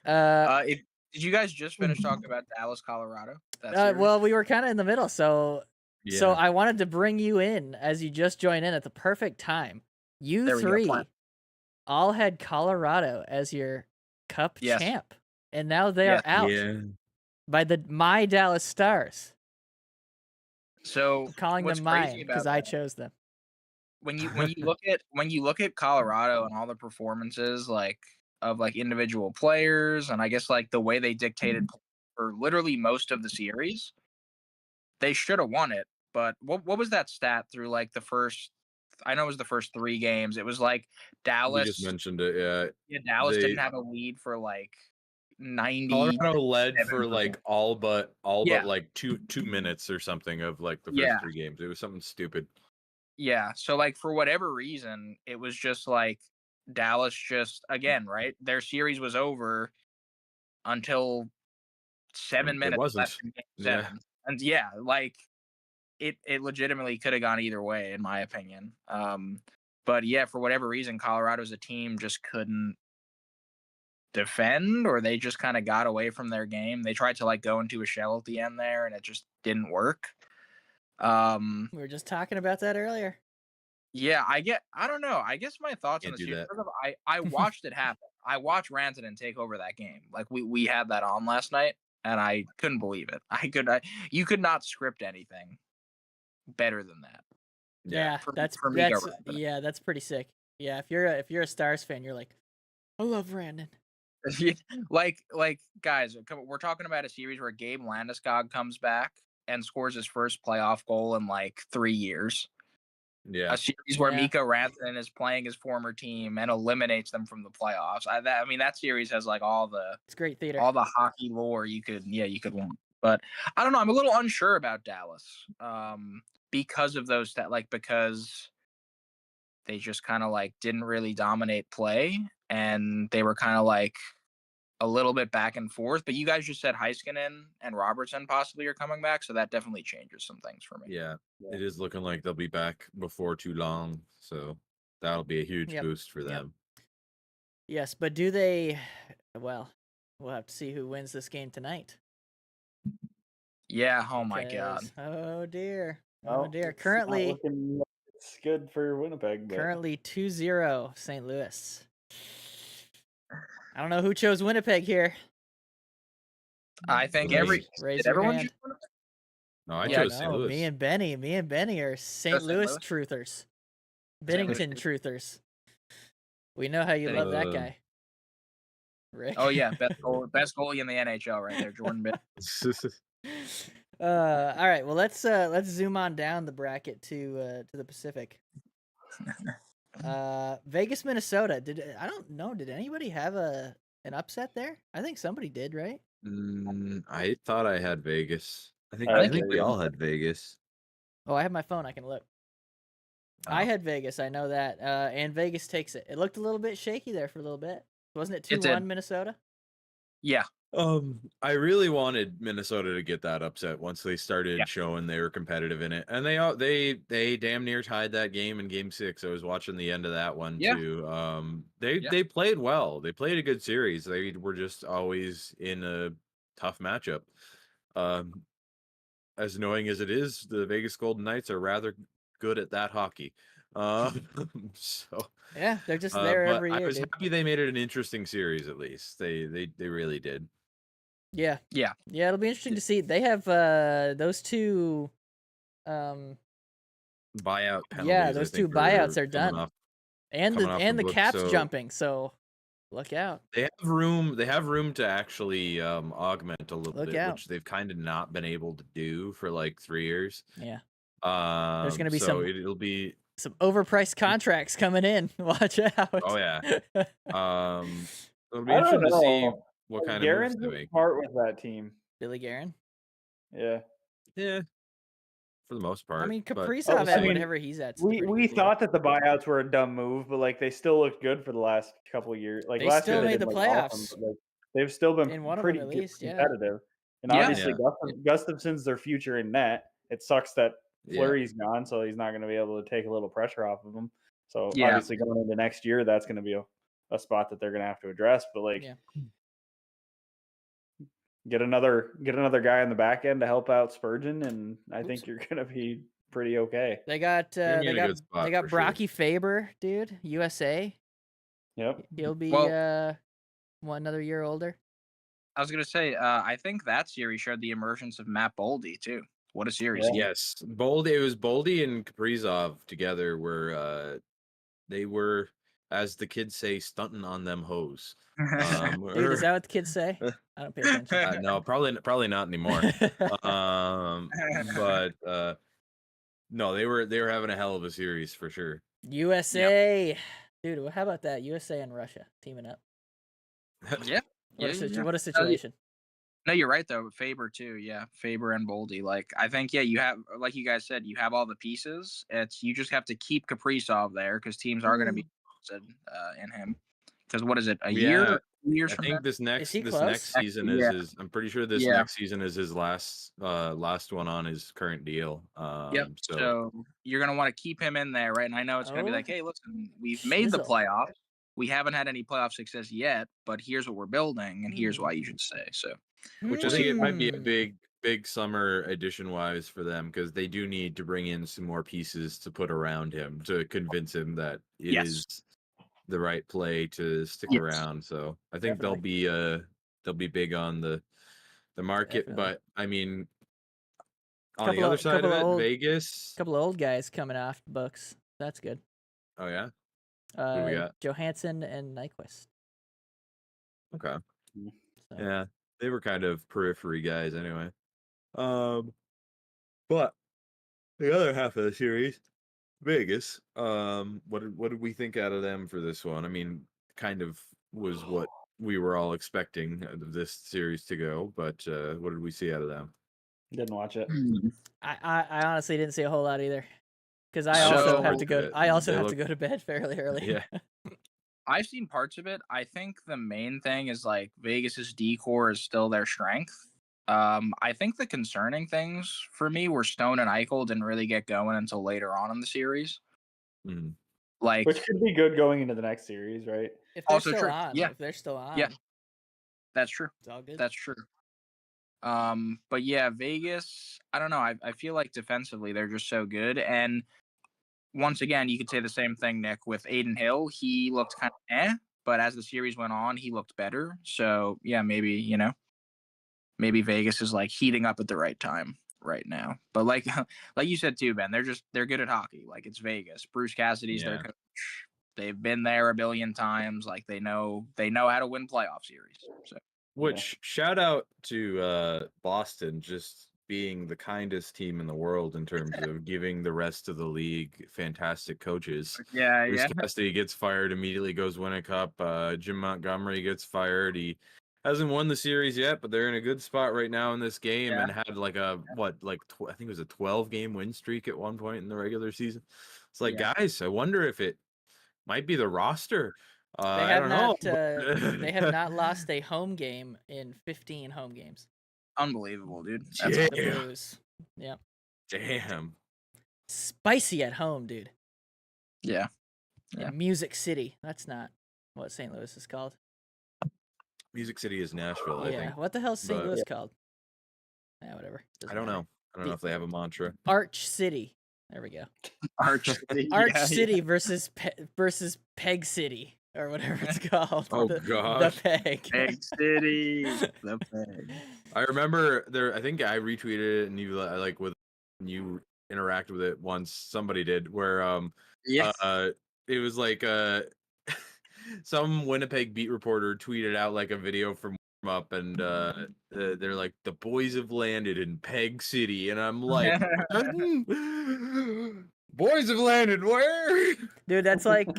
Did you guys just finish talking about Dallas, Colorado? Well, we were kind of in the middle, so I wanted to bring you in as you just joined in at the perfect time. You three all had Colorado as your Cup champ, and now they are out by my Dallas Stars. So I'm calling them mine because I chose them. When you look at Colorado and all the performances of individual players, and I guess the way they dictated for literally most of the series, they should have won it. But what was that stat through the first? I know it was the first 3 games. It was Dallas. You just mentioned it, yeah. Yeah, Dallas didn't have a lead for Colorado led for 97%. like all but Yeah. like two minutes or something of like the first Yeah. 3 games. It was something stupid. Yeah. So like for whatever reason, it was just like Dallas just again, right? Their series was over until 7 It minutes wasn't. left in game Yeah. 7. And yeah, like it legitimately could have gone either way, in my opinion. But yeah, for whatever reason, Colorado as a team just couldn't defend, or they just kind of got away from their game. They tried to like go into a shell at the end there, and it just didn't work. We were just talking about that earlier. Yeah, I don't know. I guess my thoughts on Can't the do series. that. I watched it happen. I watched Rantanen take over that game. Like we had that on last night, and I couldn't believe it. You could not script anything better than that. Yeah, for that's Mikko Rantanen. yeah, that's pretty sick. Yeah, if you're a Stars fan, you're like, I love Rantanen. like guys, we're talking about a series where Gabe Landeskog comes back and scores his first playoff goal in like 3 years. Yeah. A series where Yeah. Mikko Rantanen is playing his former team and eliminates them from the playoffs. I mean, that series has like all the It's great theater. all the hockey lore you could want. But I don't know. I'm a little unsure about Dallas because of those because they just kind of like didn't really dominate play, and they were kind of like a little bit back and forth. But you guys just said Heiskanen and Robertson possibly are coming back, so that definitely changes some things for me. Yeah. It is looking like they'll be back before too long, so that'll be a huge Yep. boost for Yep. them. Yes, but do they? Well, we'll have to see who wins this game tonight. Yeah. Oh my god. because- Oh dear. Well, Oh dear. it's not Currently, looking like it's good for Winnipeg. But currently 2-0 St. Louis. I don't know who chose Winnipeg here. I think Raise- raise did your everyone hand. choose No, I Yeah, chose St. No, Louis. me and Benny are St. St. Louis Louis? truthers. St. Louis Bennington truthers. We know how you love that Uh, guy. Rick. Oh yeah, best goalie in the NHL right there, Jordan Bitt. All right. Well, let's zoom on down the bracket to the Pacific. Vegas, Minnesota. I don't know. Did anybody have an upset there? I think somebody did, right? I thought I had Vegas. I think I we did. all had Vegas. Oh, I have my phone. I can look. I Oh. had Vegas. I know that. And Vegas takes it. It looked a little bit shaky there for a little bit. Wasn't it It did. 2-1 Minnesota? Yeah, I really wanted Minnesota to get that upset once they started Yeah. showing they were competitive in it, and they damn near tied that game in Game 6. I was watching the end of that one Yeah. too. They Yeah. they played well. They played a good series. They were just always in a tough matchup. As annoying as it is, the Vegas Golden Knights are rather good at that hockey. So Yeah, they're just there but every I year, was dude. happy they made it an interesting series. At least they really did. Yeah. Yeah. Yeah, it'll be interesting to see. They have those two Buyout penalties. yeah, I those think, two buyouts are coming done. off. And coming off the the book, cap's so- jumping, so look out. They have room. They have room to actually augment a little Look bit, out. which they've kind of not been able to do for like 3 years. Yeah. Gonna be so some- It'll be. Some overpriced contracts coming in. Watch out. Oh yeah. It'll be I don't interesting to see know. what kind Guerin's of moves they make. smart with that team. Billy Guerin. Yeah. Yeah, for the most part. I mean, but Kaprizov we'll at see. whatever he's at. We thought that the buyouts were a dumb move, but like they still looked good for the last couple of years. Like They last still year, made did, the like, awesome, playoffs. but, like, they've still been In one of them pretty at good- least, yeah. competitive. And Yeah. obviously, Gustafson's their future in net. It sucks that Yeah. Fleury's gone, so he's not going to be able to take a little pressure off of him. So Yeah. obviously, going into next year, that's going to be a spot that they're going to have to address. But like, Yeah. get another guy on the back end to help out Spurgeon, and I think you're going to be pretty okay. They got You're in a good spot they got for sure. Brocky Faber, dude, USA. Yep. He'll be Well- another year older. I was gonna say, I think that series showed the emergence of Matt Boldy too. What a series! Yeah. Yes, Boldy. It was Boldy and Kaprizov together where they were, as the kids say, stunting on them hoes. Dude, is that what the kids say? I don't pay attention. No, probably not anymore. But no, they were having a hell of a series for sure. USA. Dude, how about that? USA and Russia teaming up. Yeah. What a situation. No, you're right though. Faber too, yeah. Faber and Boldy. Like I think, yeah, you have, like you guys said, you have all the pieces. You just have to keep Kaprizov there because teams are going to be interested in him. Because what is it? A year? 2 years I from think now? this next he close? season Yeah. is his. I'm pretty sure this Yeah. next season is his last one on his current deal. Yep. So you're gonna want to keep him in there, right? And I know it's gonna be like, Oh. hey, listen, we've made the Shizzle. playoffs. We haven't had any playoff success yet, but here's what we're building, and here's why you should stay. So, which I think it might be a Hmm. big summer addition wise for them because they do need to bring in some more pieces to put around him to convince him that it is Yes. the right play to stick Yes. around. So I think Definitely. they'll be big on the market, Definitely. but I mean on Couple the other of- side couple of of it, old- Vegas. Couple of old guys coming off the books. That's good. Oh yeah, what do we got? Johansson and Nyquist. Okay. So. Yeah, they were kind of periphery guys anyway. But the other half of the series, Vegas. What did we think out of them for this one? I mean, kind of was what we were all expecting of this series to go, but what did we see out of them? Didn't watch it. I honestly didn't see a whole lot either, because I So- also have Parts to of go. it, I also they have to look- go to bed fairly early. Yeah. I've seen parts of it. I think the main thing is like Vegas's decor is still their strength. I think the concerning things for me were Stone and Eichel didn't really get going until later on in the series. Mhm. Like, Which could be good going into the next series, right? If they're Also still true. on, Yeah. if they're still on, Yeah. That's true. it's all good. That's true. But yeah, Vegas, I don't know. I feel like defensively they're just so good. And once again, you could say the same thing, Nick, with Aiden Hill. He looked kind of but as the series went on, he looked better. So yeah, maybe, maybe Vegas is like heating up at the right time right now. But like you said too, Ben, they're good at hockey. Like it's Vegas. Bruce Cassidy's their Yeah. coach. They've been there a billion times. Like they know how to win playoff series. So Which shout out to Boston just being the kindest team in the world in terms of giving the rest of the league fantastic coaches. yeah, Bruce Cassidy gets fired, immediately goes win a cup. Jim Montgomery gets fired. He hasn't won the series yet, but they're in a good spot right now in this game and had like a I think it was a 12-game win streak at one point in the regular season. It's like, guys, I wonder if it might be the roster. I don't know. They have not lost a home game in 15 home games. Unbelievable, dude. That's Yeah. the Blues. Yep. Damn. Spicy at home, dude. Yeah. And Music City. That's not what St. Louis is called. Music City is Nashville, I Yeah. think. What the hell is St. but- Louis called? Yeah, whatever. I Doesn't don't matter. know. I don't know if they have a mantra. Arch City. There we go. Arch City. Arch City versus Peg City, or whatever it's called. Oh, the gosh. Peg. Peg City. The Peg. I remember I think I retweeted it and you like with you interacted with it once. Somebody did where Yes. it was like some Winnipeg beat reporter tweeted out like a video from warm up and they're like, the boys have landed in Peg City, and I'm like, boys have landed where? Dude, that's like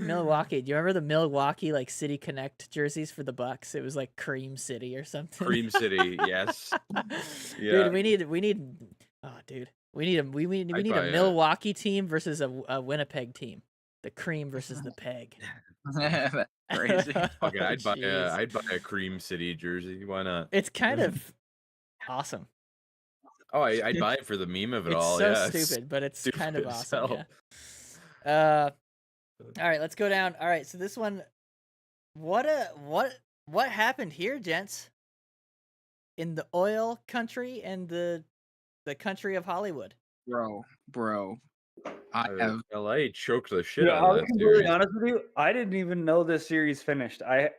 Milwaukee. Do you remember the Milwaukee like City Connect jerseys for the Bucks? It was like Cream City or something. Cream City, yes. Yeah. Dude, we need oh dude. We need I'd a buy a- Milwaukee team versus a Winnipeg team. The Cream versus the Peg. That's crazy. Okay, I'd buy jeez. I'd buy a Cream City jersey. Why not? It's kind of awesome. Oh, I'd buy it for the meme of it It's all. so Yeah, stupid, but it's kind of stupid as awesome. hell. Yeah. All right, let's go down. All right, so this one, what happened here, gents? In the oil country and the country of Hollywood. Bro. I have LA choked the shit Yeah, out I'll of be that completely series. honest with you. I didn't even know this series finished. I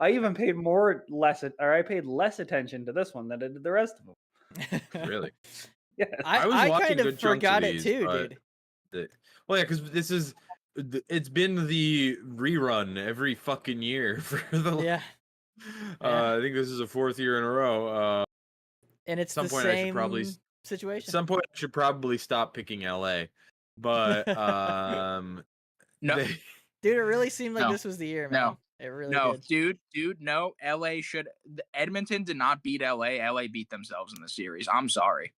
even paid I paid less attention to this one than I did the rest of them. Really? Yes. I was I watching kind of good chunks of forgot it these, too, but dude. Well, yeah, because it's been the rerun every fucking year for the. Yeah, I think this is the 4th year in a row. and it's some the point I should same probably situation. some point I should probably stop picking LA, but no. they- Dude, it really seemed like No. this was the year, man. No. It really No, did. dude, no. Edmonton did not beat LA. LA beat themselves in the series. I'm sorry.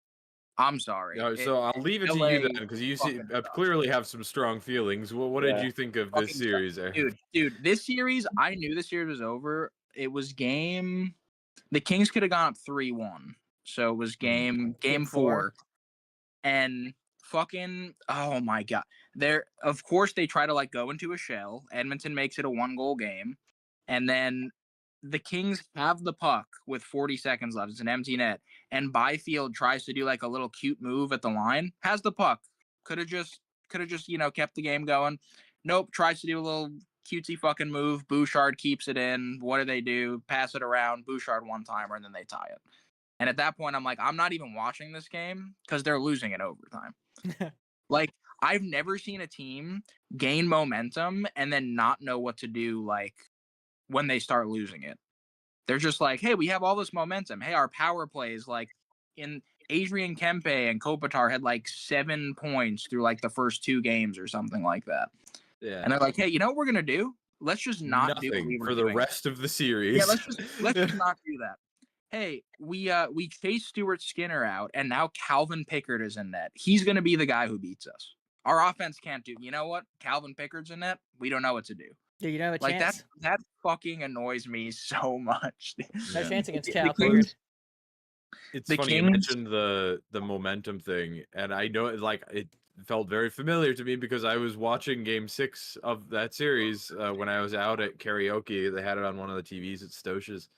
So I'll leave it to you then, LA because you fucking sucks. clearly have some strong feelings. What did Yeah. you think of Fucking this sucks. series, Eric? Dude, this series, I knew the series was over. It was the Kings could have gone up 3-1. So it was Mm. game four. 4. And fucking, oh my god. Of course they try to like go into a shell. Edmonton makes it a 1-goal game. And then the Kings have the puck with 40 seconds left. It's an empty net. And Byfield tries to do like a little cute move at the line. Has the puck. Could have just, kept the game going. Nope. Tries to do a little cutesy fucking move. Bouchard keeps it in. What do? Pass it around. Bouchard one-timer, and then they tie it. And at that point, I'm like, I'm not even watching this game because they're losing in overtime. Like, I've never seen a team gain momentum and then not know what to do, like, when they start losing it. They're just like, hey, we have all this momentum. Hey, our power plays, like, in Adrian Kempe and Kopitar had, like, 7 points through, like, the first 2 games or something like that. Yeah. And they're like, hey, you know what we're going to do? Let's just not do what Nothing we were for the doing. rest of the series. Yeah, let's just not do that. Hey, we chased Stuart Skinner out, and now Calvin Pickard is in net. He's going to be the guy who beats us. Our offense can't do. You know what? Calvin Pickard's in net. We don't know what to do. Do you know a Like chance? that fucking annoys me so much. No Yeah. chance against The Cal Kings- Pickard. It's The funny you Kings- mentioned the momentum thing, and I know it felt very familiar to me because I was watching Game 6 of that series when I was out at karaoke. They had it on one of the TVs at Stoche's,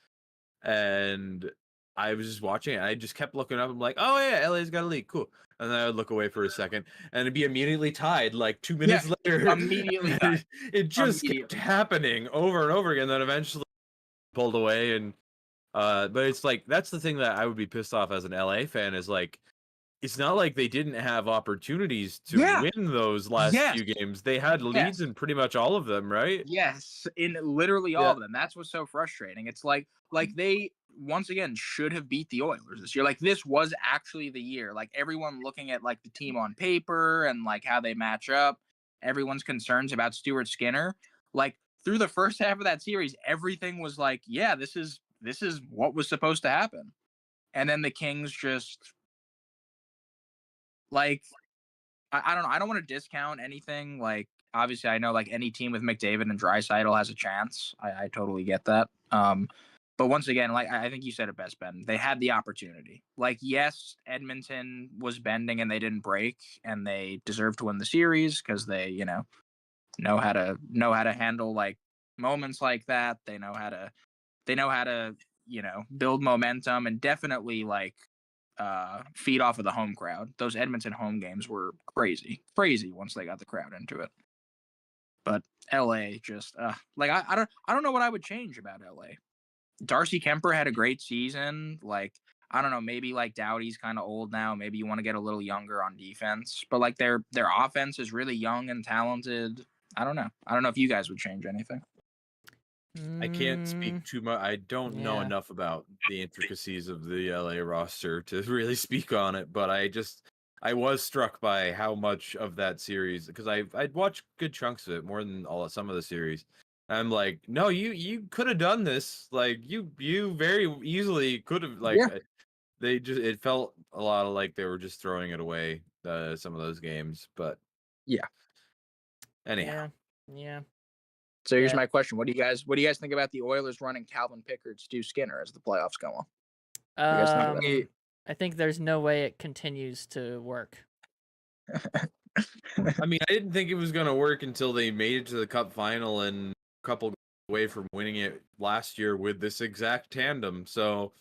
and I was just watching it. I just kept looking up. I'm like, oh yeah, LA's got a lead, cool. And then I would look away for a second, and it'd be immediately tied. Like 2 minutes later, immediately tied. it just kept Immediately. happening over and over again. Then eventually pulled away, and but it's like that's the thing that I would be pissed off as an LA fan is like it's not like they didn't have opportunities to Yeah. win those last Yes. few games. They had leads in pretty much all of them, right? Yes, in literally all Yeah. of them. That's what's so frustrating. It's like they once again should have beat the Oilers this year. Like this was actually the year. Like everyone looking at like the team on paper and like how they match up, everyone's concerns about Stuart Skinner. Like through the first half of that series, everything was like, yeah, this is what was supposed to happen. And then the Kings just like I don't know. I don't want to discount anything. Like, obviously, I know like any team with McDavid and Draisaitl has a chance. I totally get that. But once again, like I think you said it best, Ben. They had the opportunity. Like, yes, Edmonton was bending and they didn't break, and they deserve to win the series because they, know how to handle like moments like that. They know how to build momentum and definitely like feed off of the home crowd. Those Edmonton home games were crazy once they got the crowd into it. But LA just like I don't know what I would change about LA. Darcy Kemper had a great season. Like I don't know, maybe like Doughty's kind of old now. Maybe you want to get a little younger on defense. But like their offense is really young and talented. I don't know. I don't know if you guys would change anything. I can't speak too much. I don't know Yeah. enough about the intricacies of the LA roster to really speak on it, but I was struck by how much of that series because I'd watched good chunks of it more than some of the series. I'm like, no, you could have done this. Like you very easily could have like it felt a lot of like they were just throwing it away some of those games, but Yeah. Anyhow. Yeah. So here's Yeah. my question: What do you guys think about the Oilers running Calvin Pickard, Stu Skinner as the playoffs go on? guys think about Um, I think there's no way it continues to work. I mean, I didn't think it was going to work until they made it to the Cup final and a couple away from winning it last year with this exact tandem. So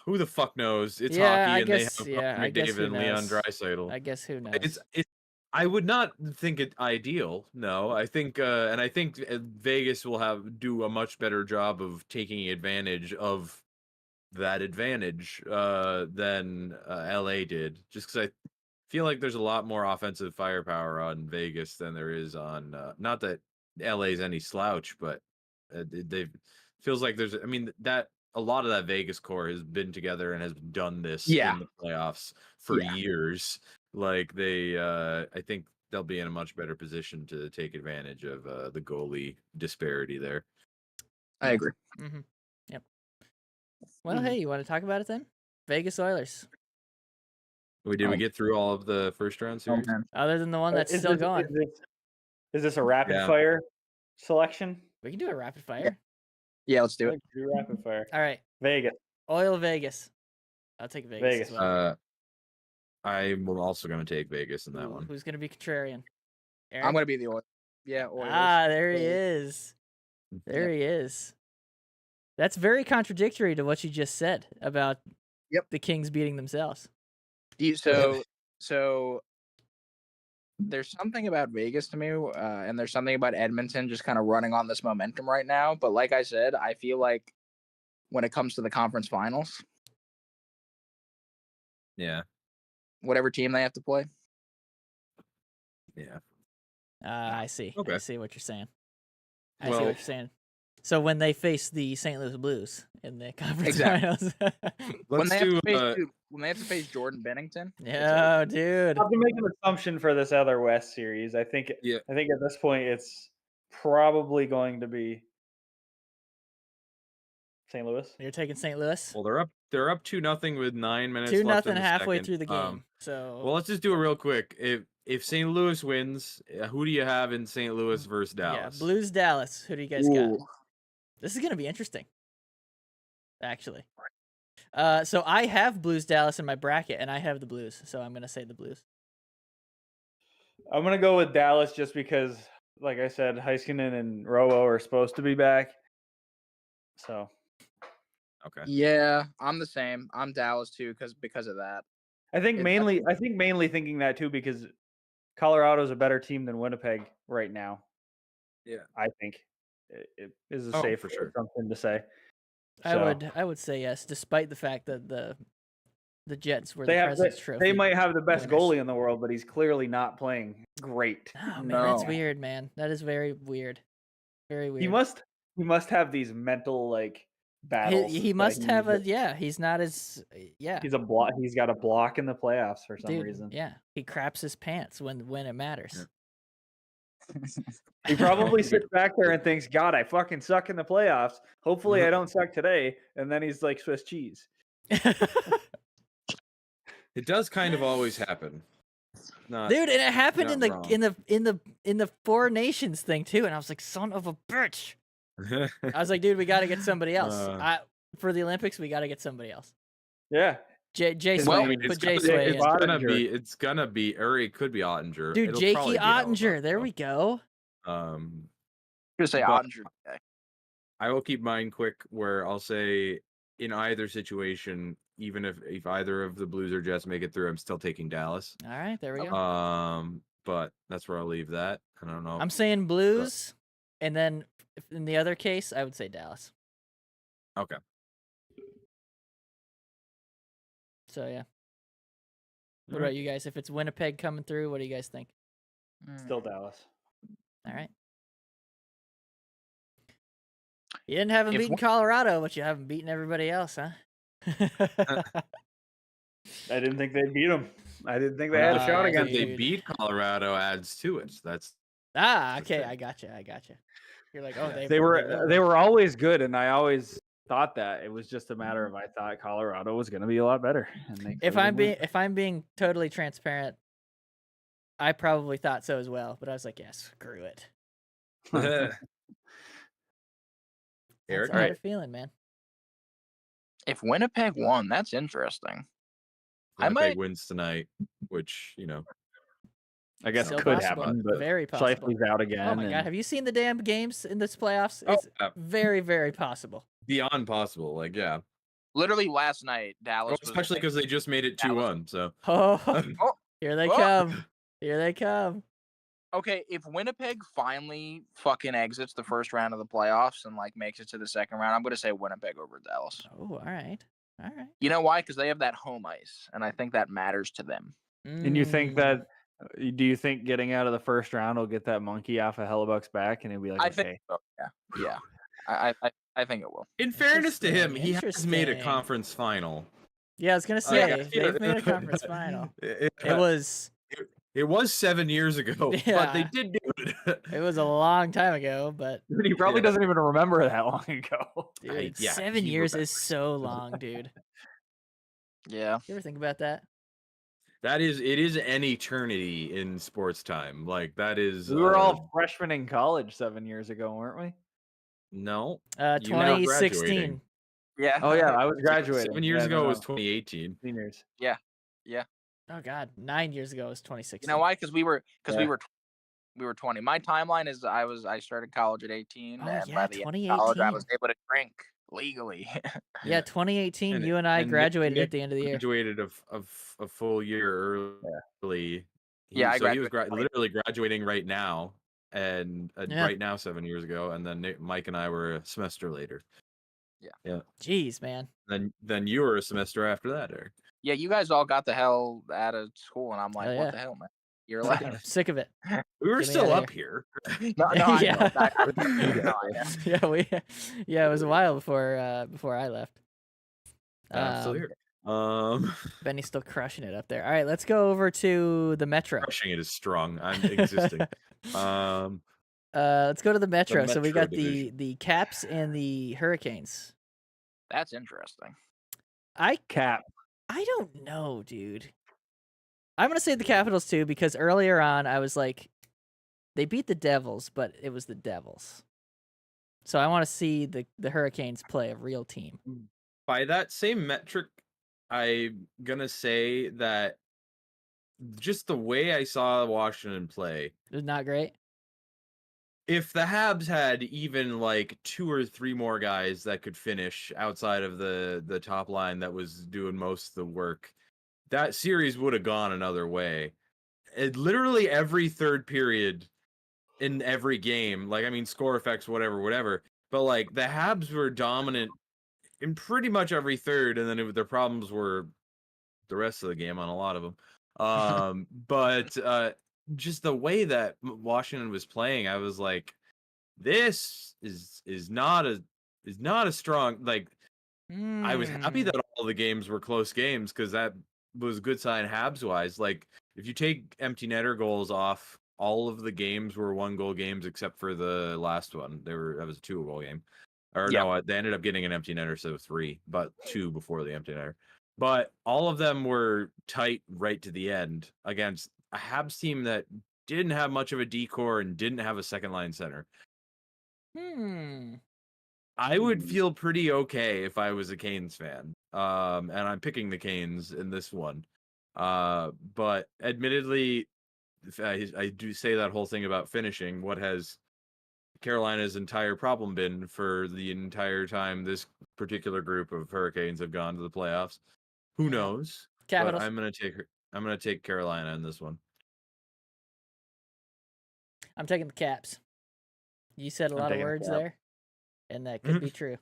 who the fuck knows? It's Yeah, hockey, I and guess- they have yeah, I guess McDavid who and Leon knows? Draisaitl. I guess who knows? It's. I would not think it ideal. No, I think, and I think Vegas will do a much better job of taking advantage of that advantage than LA did. Just because I feel like there's a lot more offensive firepower on Vegas than there is on. Not that LA's any slouch, but they feels like there's. I mean that a lot of that Vegas core has been together and has done this Yeah. in the playoffs for Yeah. years. Like they, I think they'll be in a much better position to take advantage of the goalie disparity there. I agree. Mm-hmm. Yep. Well, Mhm. hey, you want to talk about it then? Vegas Oilers. Did we get through all of the first round Oh, series? man. Other than the one that's Is still this- going. Is this a rapid Yeah. fire selection? We can do a rapid fire. Yeah, let's do it. Let's do rapid fire. All right. Vegas. Oil Vegas. I'll take Vegas. Vegas. As well. I'm also going to take Vegas in that Ooh, one. Who's going to be contrarian? I'm Eric? gonna be the Oilers. Yeah, Oilers. Ah, there he Oilers. is. There he is. That's very contradictory to what you just said about the Kings beating themselves. So there's something about Vegas to me, and there's something about Edmonton just kind of running on this momentum right now. But like I said, I feel like when it comes to the conference finals, Yeah. whatever team they have to play, Yeah. I see. I Okay. see what you're saying. I see Well- what you're saying. So when they face the St. Louis Blues in the conference Exactly. finals. when Let's they have do to face, dude, when they have to face Jordan Bennington, it's Yeah, over. dude. I have to make an assumption for this other West series. I think at this point it's probably going to be St. Louis. You're taking St. Louis? Well, they're up 2-0 with 9 minutes 2-0 left in the halfway second. through the game. So Well, let's just do it real quick. If St. Louis wins, who do you have in St. Louis versus yeah, Dallas? Blues Dallas. Who do you guys got? Ooh. This is gonna be interesting. Actually. So I have Blues Dallas in my bracket and I have the Blues, so I'm gonna say the Blues. I'm gonna go with Dallas just because, like I said, Heiskanen and Rowo are supposed to be back. So Okay. Yeah, I'm the same. I'm Dallas too, because of that. I think It- mainly thinking that too because Colorado's a better team than Winnipeg right now. Yeah. I think it is a Oh, safe for sure. something to say. I would say yes, despite the fact that the Jets were They the have President's Trophy. they might have the best winners. goalie in the world, but he's clearly not playing great. Oh man, that's No. weird, man. That is very weird. Very weird. He must have these mental like battles. He that must have a needs. He's not as He's a block. He's got a block in the playoffs for some dude. reason. Yeah, he craps his pants when it matters. He probably sits back there and thinks, "God, I fucking suck in the playoffs. Hopefully, I don't suck today." And then he's like Swiss cheese. It does kind of always happen. Not, Dude, and it happened in not the in the Four Nations thing too, and I was like, son of a bitch. I was like, dude, we got to get somebody else. For the Olympics, we got to get somebody else. Yeah, Jay Well, Sway, it's put Jay gonna, Sway it's in. gonna Ottinger. be, it's gonna be, or it could be Ottinger. Dude, It'll Jakey probably be Ottinger. Hellebuyck, There though. we go. Um, Just say But- Ottinger. Okay. I will keep mine quick. Where I'll say, in either situation, even if either of the Blues or Jets make it through, I'm still taking Dallas. All right, there we go. But that's where I'll leave that. I don't know. I'm saying Blues, and then in the other case, I would say Dallas. Okay. So yeah. What All about right. you guys? If it's Winnipeg coming through, what do you guys think? still Dallas. All right. You didn't have him If beaten Colorado, but you haven't beaten everybody else, huh? I didn't think they'd beat him. I didn't think they had a shot Uh, against If they dude. beat Colorado, adds to it. That's Okay, fair. I gotcha. You're like, oh, Yeah. They will. were always good, and I always thought that it was just a matter of I thought Colorado was going to be a lot better. And they If clearly I'm being totally transparent, I probably thought so as well, but I was like, yeah, screw it. weren't. That's Eric. how All they're right. feeling, man. If Winnipeg won, that's interesting. I Winnipeg might- wins tonight, which I guess Still it could possible. happen, but Very possible. Scheifele's out again. Oh my god, and- have you seen the damn games in this playoffs? Oh, It's yeah. very, very possible. beyond possible. Like, yeah, Literally last night, Dallas. was especially because they just made it 2-1. So Oh, Oh, here they Oh. come. Here they come. okay. If Winnipeg finally fucking exits the first round of the playoffs and like makes it to the second round, I'm gonna say Winnipeg over Dallas. Oh, all right. All right. You know why? Because they have that home ice, and I think that matters to them. And you think Mm. that? Do you think getting out of the first round will get that monkey off of Hellebuck's back, and he'll be like, I okay, think so. Yeah. I think it will. in fairness to him, he has made a Interesting. conference final. Yeah, I was gonna Yeah, say they've made a conference final. It It was It was 7 years ago, but they Yeah. did do it. It was a long time ago, but He probably Yeah. doesn't even remember that long ago. dude, yeah, 7 he years is remembers. so long, dude. Yeah. You ever think about that? It is an eternity in sports time. Like that is We were all freshmen in college 7 years ago, weren't we? no. You were 2016. graduating. Yeah. Oh yeah, I was 7 graduating. years Yeah, ago no, was no. 2018. Seniors. Oh god, 9 years ago was You 2016. know why? Because we were Yeah. 20. My timeline is I started college at 18, Oh, and yeah, by the end of college I was 2018. able to drink legally. Yeah, 2018. And You and I Nick graduated at the end of the year. graduated a full year early. Yeah, I So he was graduated in literally graduating right now, and Yeah. right now 7 years ago, and then Mike and I were a semester later. Jeez, man. Then you were a semester after that, Eric. Yeah, you guys all got the hell out of school, and I'm like, Oh, yeah. what the hell, man? You're Sick like, of, sick of it. We were Get me still outta up here. no, I Yeah. know. I know. Yeah, it was a while before I left. I'm still Um, here. Benny's still crushing it up there. All right, let's go over to the Metro. Crushing it is strong. I'm existing. Let's go to the Metro. So we Metro got division. the Caps and the Hurricanes. That's interesting. Cap. I don't know, dude. I'm gonna say the Capitals too, because earlier on I was like, they beat the Devils, but it was the Devils. So I want to see the Hurricanes play a real team. By that same metric, I'm gonna say that just the way I saw Washington play, It was not great. if the Habs had even like 2 or 3 more guys that could finish outside of the top line that was doing most of the work, that series would have gone another way. Literally every third period in every game, like I mean score effects, whatever, but like the Habs were dominant in pretty much every third, and then their problems were the rest of the game on a lot of them. But just the way that Washington was playing, I was like, this is not a strong, like, I was happy that all the games were close games, because that was a good sign Habs wise. Like, if you take empty netter goals off, all of the games were 1-goal games except for the last one. That was a 2-goal game. Or Yeah. no, they ended up getting an empty netter, so 3, but 2 before the empty netter. But all of them were tight right to the end against a Habs team that didn't have much of a decor and didn't have a second line center. I would feel pretty okay if I was a Canes fan. And I'm picking the Canes in this one. But admittedly, if I do say that whole thing about finishing. What has Carolina's entire problem been for the entire time this particular group of Hurricanes have gone to the playoffs? Who knows? Capitals. But I'm gonna take Carolina in this one. I'm taking the Caps. You said a lot of taking the words Cap. there, and that could be true.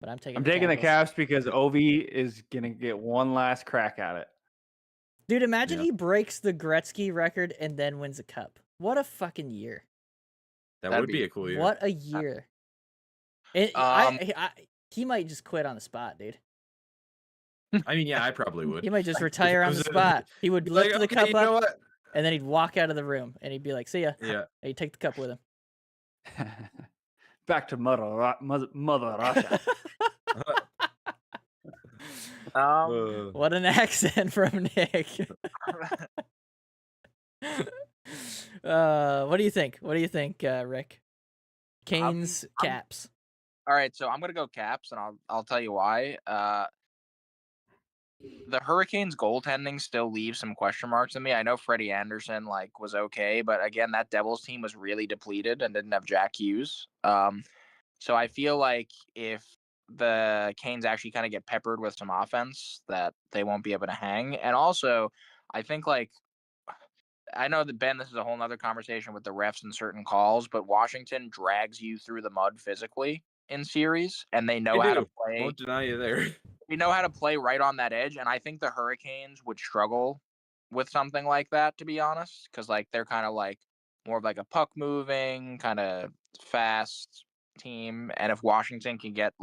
But I'm taking. I'm taking the Capitals. Caps because Ovi is gonna get one last crack at it. Dude, imagine Yeah. he breaks the Gretzky record and then wins a cup. What a fucking year! That That'd would be be- a cool year. What a year! He might just quit on the spot, dude. I mean, yeah, I probably would. He might just retire on the was a- spot. He would lift the okay, cup you know up, what? and then he'd walk out of the room, and he'd be like, "See ya." Yeah. And he'd take the cup with him. Back to Mother Russia. What an accent from Nick. What do you think? What do you think, Rick? Canes, Caps. All right, so I'm gonna go Caps, and I'll tell you why. The Hurricanes goaltending still leaves some question marks in me. I know Freddie Anderson was okay, but again, that Devils team was really depleted and didn't have Jack Hughes. So I feel like if the Canes actually kind of get peppered with some offense, that they won't be able to hang. And also, I think I know that, Ben, this is a whole nother conversation with the refs and certain calls, but Washington drags you through the mud physically in series, and they know how to play. Won't deny you there. They know how to play right on that edge, and I think the Hurricanes would struggle with something like that, to be honest, because they're kind of more of a puck moving, kind of fast team, and if Washington can get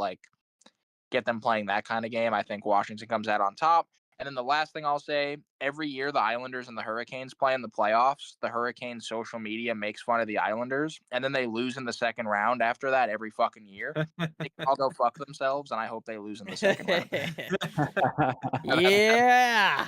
them playing that kind of game, I think Washington comes out on top. And then the last thing I'll say, every year the Islanders and the Hurricanes play in the playoffs. The Hurricanes social media makes fun of the Islanders, and then they lose in the second round after that every fucking year. They can all go fuck themselves, and I hope they lose in the second round. Yeah.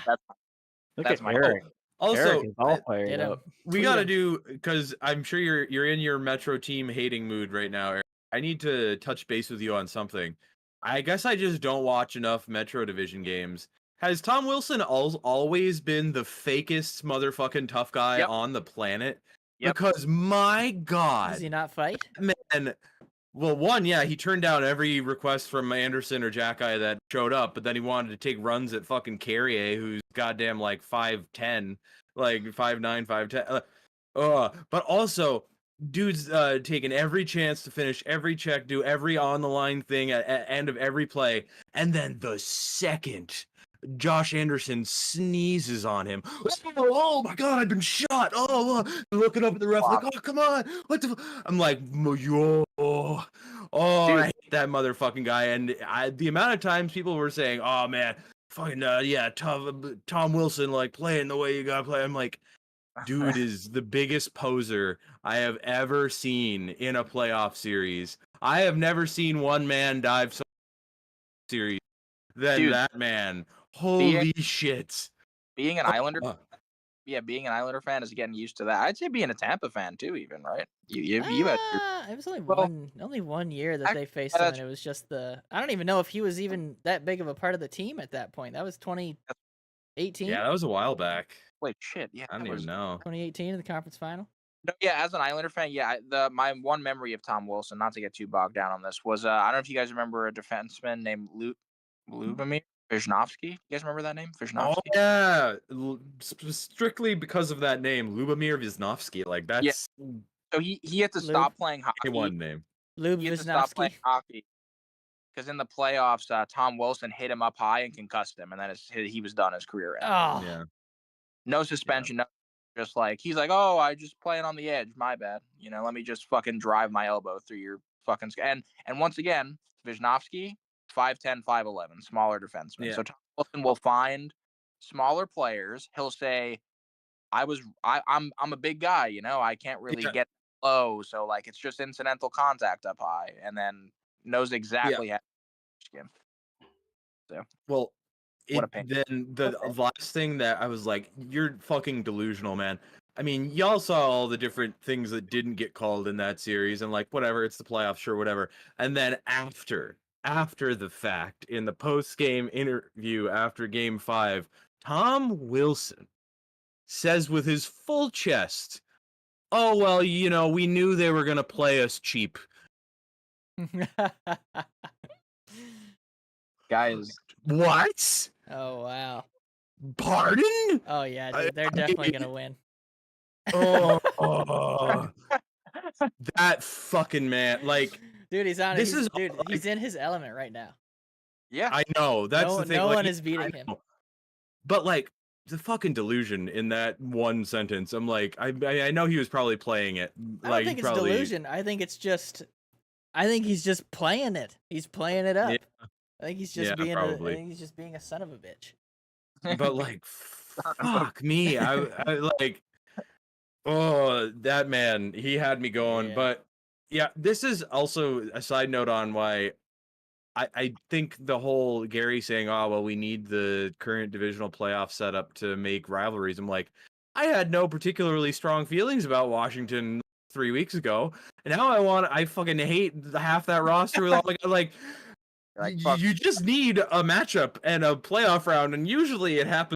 Look That's at my Eric. Also, Eric is all fired Get him. up. we Tweet gotta him. do, because I'm sure you're in your Metro team hating mood right now, Eric. I need to touch base with you on something. I guess I just don't watch enough Metro Division games. Has Tom Wilson always been the fakest motherfucking tough guy Yep. on the planet? Yep. Because my Does God, he not fight? man. Well, one, yeah, he turned down every request from Anderson or Jackeye that showed up, but then he wanted to take runs at fucking Carrier, who's goddamn like 5'10", like 5'9", 5'10". But also, dude's taking every chance to finish every check, do every on the line thing at end of every play, and then the second Josh Anderson sneezes on him. Oh my God, I've been shot. Looking up at the ref like, oh, come on. What the? I'm like, yo. Oh, Dude. I hate that motherfucking guy. And the amount of times people were saying, oh man, fucking, yeah, Tom Wilson, like playing the way you gotta play. I'm like, dude is the biggest poser I have ever seen in a playoff series. I have never seen one man dive so series than Dude. that man. Holy shit. Being an Islander, Uh, being an Islander fan is getting used to that. I'd say being a Tampa fan too, even, right? You had your, It was only Well, only 1 year that they faced him, that's- and it was just I don't even know if he was even that big of a part of the team at that point. That was 2018. yeah, that was a while back. wait, shit, yeah, I don't that was- even know. 2018 in the conference final. No, yeah, as an Islander fan, yeah, my one memory of Tom Wilson, not to get too bogged down on this, was I don't know if you guys remember a defenseman named Lubomir Visnovsky. You guys remember that name, Oh Visnovsky? yeah, strictly because of that name, Lubomir Visnovsky. Like that's So he had to stop playing hockey. A1 name. Lube He had to stop playing Visnovsky. hockey because in the playoffs, Tom Wilson hit him up high and concussed him, and then he was done. His career ended. Oh, Yeah. No suspension, no, just like he's like, oh, I just playing on the edge. My bad. Let me just fucking drive my elbow through your fucking and once again, Visnovsky, 5'10", 5'11", smaller defenseman. Yeah. So Tom Wilson will find smaller players. He'll say, I'm a big guy. I can't really Yeah. get low, so like it's just incidental contact up high, and then knows exactly how to him. Well, What a pain. then the last thing that I was like, you're fucking delusional, man. I mean, y'all saw all the different things that didn't get called in that series, and like, whatever, it's the playoffs, sure, whatever. And then after the fact, in the post-game interview after Game 5, Tom Wilson says with his full chest, oh, well, we knew they were going to play us cheap. Guys, What? Oh wow. Pardon? Oh yeah, dude, they're definitely gonna win. Oh, that fucking man. Like, dude, he's on. this is dude. like- He's in his element right now. yeah, I know. That's the thing. No like, one is beating him. know. But like the fucking delusion in that one sentence. I'm like, I know he was probably playing it. I Like, don't think he it's probably, delusion. I think he's just playing it. He's playing it up. Yeah. I think he's just Yeah, being. probably. I think he's just being a son of a bitch. But like, fuck me. I like, oh, that man. He had me going. Yeah. But yeah, this is also a side note on why. I think the whole Gary saying, oh, well, we need the current divisional playoff setup to make rivalries. I'm like, I had no particularly strong feelings about Washington 3 weeks ago. And now I fucking hate half that roster with all like fuck. you just need a matchup and a playoff round. And usually it happens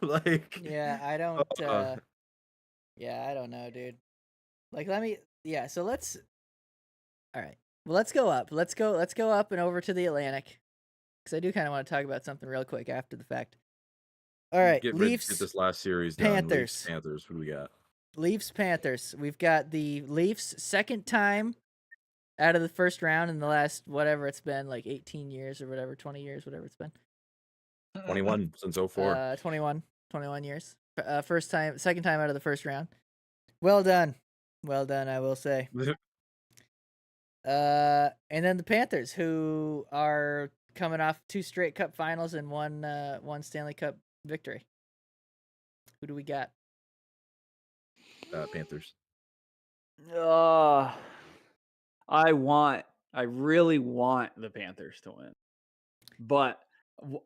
like, Yeah, I don't. Yeah, I don't know, dude. Like, so let's. All right. Well, let's go up. Let's go up and over to the Atlantic, because I do kind of want to talk about something real quick after the fact. All right, get Leafs, this last series done. Panthers. Panthers. What do we got? Leafs, Panthers. We've got the Leafs second time out of the first round in the last whatever it's been, like 18 years or whatever, 20 years, whatever it's been. 21 since 04. 21 years. Second time out of the first round. Well done, I will say. And then the Panthers, who are coming off 2 straight Cup finals and one Stanley Cup victory. Who do we got? Panthers. I really want the Panthers to win, but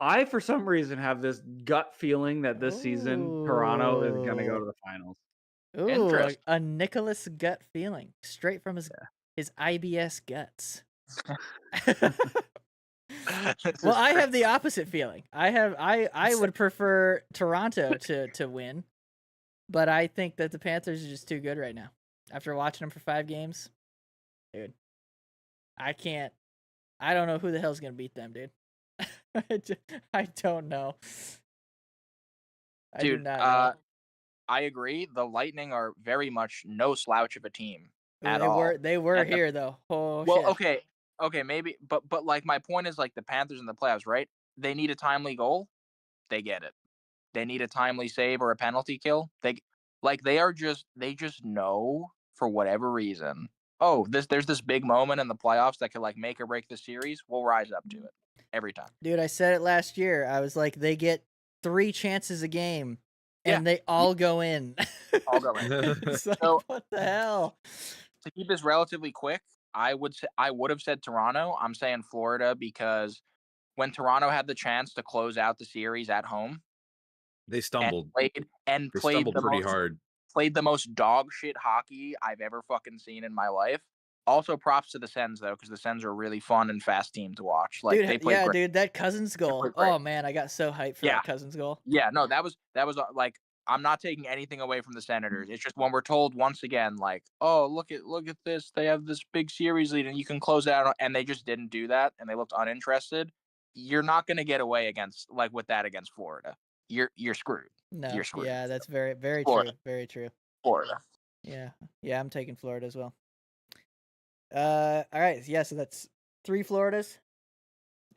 I, for some reason, have this gut feeling that this season Toronto is going to go to the finals. Ooh, Interesting. a Nicholas gut feeling, straight from his IBS guts. Well, I have the opposite feeling. I would prefer Toronto to win, but I think that the Panthers are just too good right now. After watching them for 5 games, dude, I don't know who the hell's gonna beat them, dude. I don't know. I do Dude, not know. I agree. The Lightning are very much no slouch of a team at they all. They were And the- here though. Oh Well, shit. okay, maybe, but like my point is like the Panthers in the playoffs, right? They need a timely goal, they get it. They need a timely save or a penalty kill. They just know for whatever reason. Oh, there's this big moment in the playoffs that could like make or break the series. We'll rise up to it every time. Dude, I said it last year. I was like, they get 3 chances a game, and Yeah. they all go in. All go in. It's like, So- what the hell? To keep this relatively quick, I would have said Toronto. I'm saying Florida because when Toronto had the chance to close out the series at home They stumbled. and They played stumbled the pretty most, hard. played the most dog shit hockey I've ever fucking seen in my life. Also, props to the Sens though, because the Sens are a really fun and fast team to watch. Like Dude, they played great. dude, that Cousins goal. played great. Oh man, I got so hyped for Yeah. that Cousins goal. Yeah, no, that was like I'm not taking anything away from the Senators. It's just when we're told once again, like, oh, look at this, they have this big series lead and you can close it out, and they just didn't do that and they looked uninterested. You're not gonna get away against against Florida. You're screwed. No, You're screwed. yeah, that's very, very Florida. true. Very true. Florida. Yeah, I'm taking Florida as well. All right, yeah, so that's 3 Floridas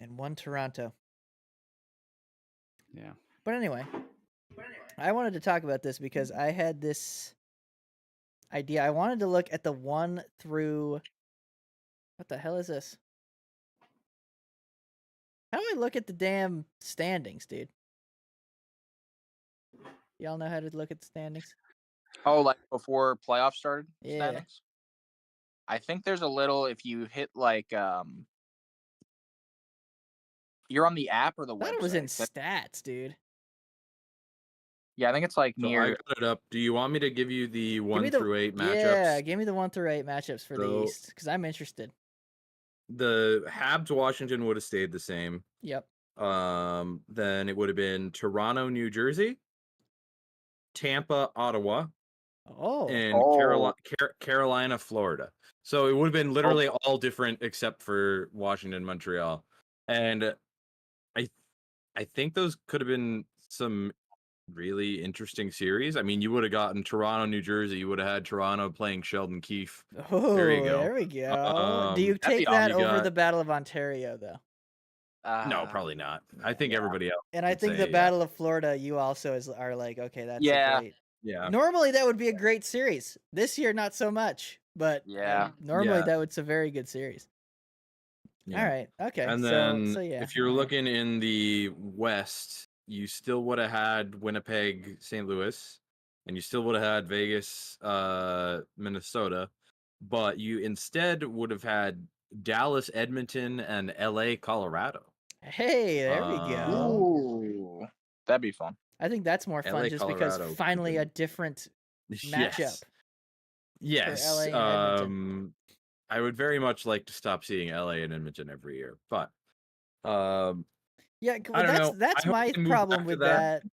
and 1 Toronto. Yeah. But anyway, I wanted to talk about this because I had this idea. I wanted to look at the 1 through. What the hell is this? How do I look at the damn standings, dude? Y'all know how to look at the standings? Oh, like before playoffs started? Yeah. Standings? I think there's a little if you hit like you're on the app or the I website. thought it was in stats, dude. Yeah, I think it's like So I near. got it up. Do you want me to give you the Give 1 me the- through 8 matchups? Yeah, give me the 1 through 8 matchups for the So- East because I'm interested. The Habs Washington would have stayed the same. Yep. Then it would have been Toronto, New Jersey, Tampa, Ottawa, Oh, and Oh. Carolina, Florida. So it would have been literally all different except for Washington, Montreal. And I think those could have been some really interesting series. I mean, you would have gotten Toronto, New Jersey. You would have had Toronto playing Sheldon Keefe. oh, There you go. There we go. Do you that'd take be that awesome. You over got- the Battle of Ontario though? No, probably not. I think yeah. everybody else. And I would think the say, Battle of Florida, you also are like, okay, that's Yeah. a great. Yeah. Normally that would be a great series. This year, not so much, but Yeah. normally Yeah. that was a very good series. Yeah. All right, okay. And so, then so yeah, if you're all right. looking in the West, you still would have had Winnipeg, St. Louis, and you still would have had Vegas, Minnesota, but you instead would have had Dallas, Edmonton, and LA, Colorado. Hey, there we go. Ooh, that'd be fun. I think that's more fun LA, just Colorado because could finally be- a different matchup. Yes. LA and Edmonton. I would very much like to stop seeing LA and Edmonton every year, but Yeah, I don't know. that's I hope my they move problem back to with that. that.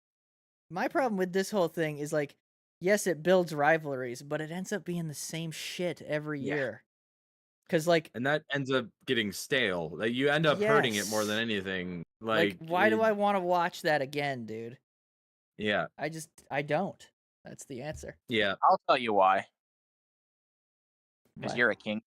My problem with this whole thing is like, yes, it builds rivalries, but it ends up being the same shit every Yeah. year. Because like, and that ends up getting stale. Like you end up hurting it more Yes. than anything. like Like, why do I it- want to watch that again, dude? Yeah, I don't. That's the answer. yeah. I'll tell you why. Because Why? you're a king.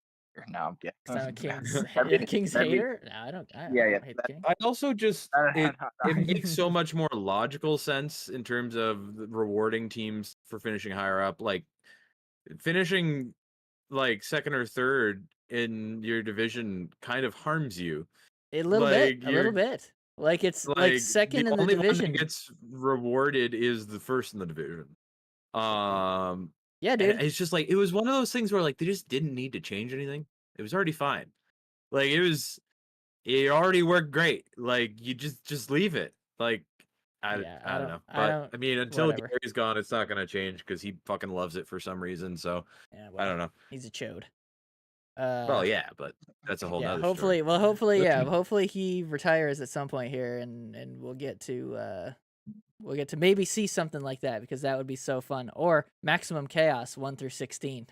No, I'm kidding. 'Cause I'm a Kings, That'd be- a Kings that'd be- hater. No, I don't. I Yeah, don't yeah, hate the King. I also just it No. makes so much more logical sense in terms of rewarding teams for finishing higher up. Like finishing like second or third in your division kind of harms you A little bit, Like, a little you're bit. Like it's like like second the in the only one division. that gets rewarded is the first in the division. Yeah, And dude. it's just like it was one of those things where like they just didn't need to change anything. It was already fine. Like it already worked great. Like you just leave it. Like Yeah, I don't know. I But don't. I mean, until Whatever. Gary's gone, it's not gonna change because he fucking loves it for some reason. So Yeah, I well, don't know. he's a chode. Well, yeah, but that's a whole Yeah, nother hopefully, story. well, hopefully, yeah, hopefully he retires at some point here, and we'll get to maybe see something like that because that would be so fun. Or Maximum Chaos 1 through 16.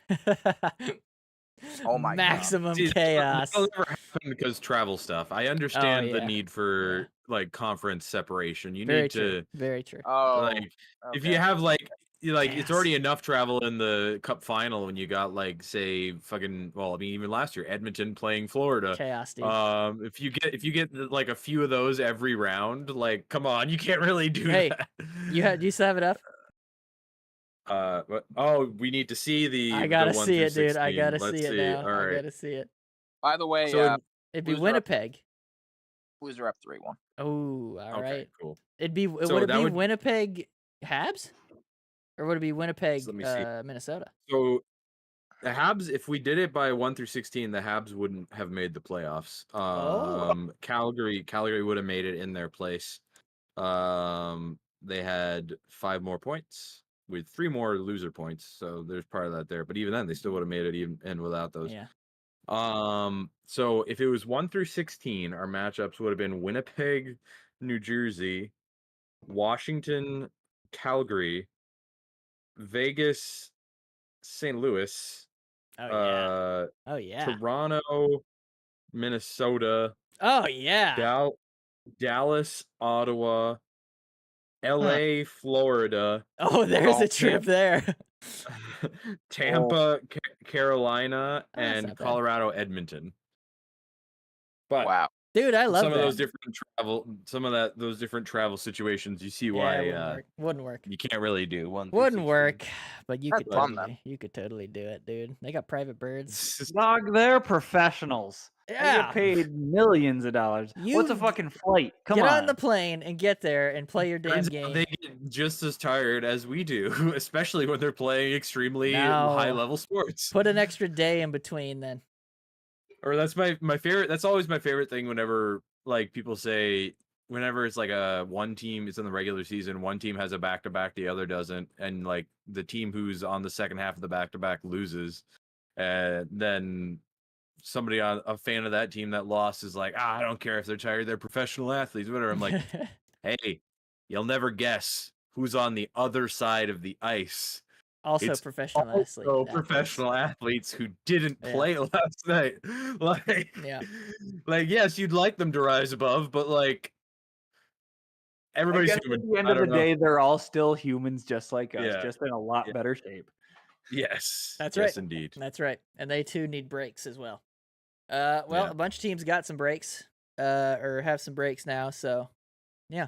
Oh my God. Maximum See, Chaos. that'll never happen because travel stuff. I understand the yeah. need for like conference separation. You Very need true. to Very true. Oh, like if you okay. have like it's Chaos. already enough travel in the cup final when you got like say fucking well I mean even last year Edmonton playing Florida. Chaos, dude. If you get like a few of those every round, like come on, you can't really do Hey, that. do you still have it up? We need to see the I gotta the 1 see through it, dude. I 16. gotta Let's see it see. now. All I right. gotta see it. By the way, So It'd be Loser up. Winnipeg. loser up 3-1. Oh, all right. okay, cool. It'd be So would it that be would- Winnipeg Habs? Or would it be Winnipeg let me see. Minnesota? So the Habs, if we did it by 1 through 16, the Habs wouldn't have made the playoffs. Oh. Calgary would have made it in their place. They had 5 more points with 3 more loser points, so there's part of that there. But even then, they still would have made it even and without those. Yeah. So if it was 1 through 16, our matchups would have been Winnipeg, New Jersey, Washington, Calgary, Vegas, St. Louis, Oh yeah. Oh yeah. Toronto, Minnesota, Oh yeah. Dallas, Ottawa, LA, Florida, Oh, there's a Oh, trip there. Tampa, Carolina, Oh, that's and not bad. Colorado, Edmonton. But Wow. Dude, I love some that. of those different travel situations, you see Yeah, why it wouldn't work. you can't really do 1 through Wouldn't 16. work, but you That's could bum, totally, you could totally do it, dude. They got private birds. Dog, they're professionals. They Yeah. get paid millions of dollars. What's a You fucking flight? Come Get on. on the plane and get there and play your damn Turns out game. they get just as tired as we do, especially when they're playing extremely No. high level sports. Put an extra day in between then. Or that's my favorite. That's always my favorite thing whenever like people say whenever it's like a one team is in the regular season, one team has a back to back, the other doesn't, and like the team who's on the second half of the back to back loses, and then somebody on a fan of that team that lost is like, I don't care if they're tired, they're professional athletes, whatever. I'm like, hey, you'll never guess who's on the other side of the ice. Also It's professional Also athletes. professional athletes who didn't Yeah. play last night. Like, Yeah. like yes, you'd like them to rise above, but like I everybody's guess human. at the end I of the don't know. day, they're all still humans just like us, Yeah. just in a lot Yeah. better shape. Yes, That's yes, right. indeed. That's right. And they too need breaks as well. Well, Yeah. a bunch of teams got some breaks, or have some breaks now, so yeah.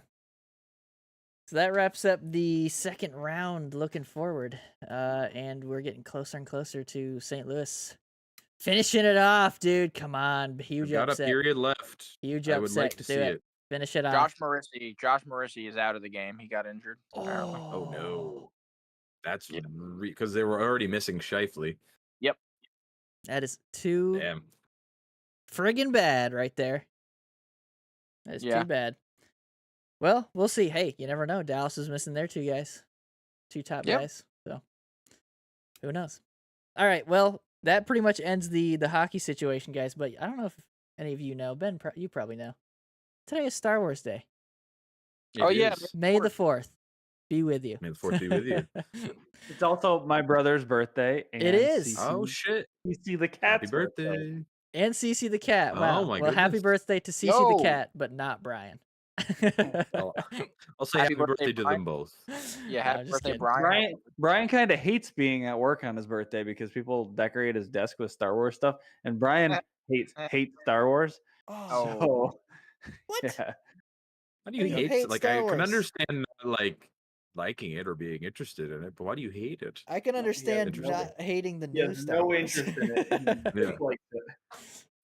So that wraps up the second round looking forward. And we're getting closer and closer to St. Louis. Finishing it off, dude. Come on. Huge We've got upset. a period left. Huge I would upset. like to Do see it. it. Finish it off. Josh Morrissey is out of the game. He got injured. Apparently. Oh no, that's Yeah. because they were already missing Shifley. That is too Damn. friggin' bad right there. That is Yeah. too bad. Well, we'll see. Hey, you never know. Dallas is missing their 2 guys. 2 top Yep. guys. So who knows? All right. Well, that pretty much ends the hockey situation, guys. But I don't know if any of you know. Ben, you probably know. Today is Star Wars Day. Oh, yeah, is. May the 4th be with you. May the 4th be with you. It's also my brother's birthday. And It is. Oh shit! CC the Happy cat's birthday! And Cece the cat. Oh, Wow. my Well, happy goodness. birthday to Cece Yo. the cat, but not Brian. I'll say Happy happy birthday birthday, to Brian. them both. Yeah, No, happy I'm just birthday, kidding. Brian. Brian kind of hates being at work on his birthday because people decorate his desk with Star Wars stuff, and Brian hates Star Wars. Oh. So What? yeah. How do you You hate? hate Like Star I can Wars. understand like liking it or being interested in it, but why do you hate it? I can understand interesting. not hating the He new has Star no Wars. interest in it. And he Yeah. dislikes it.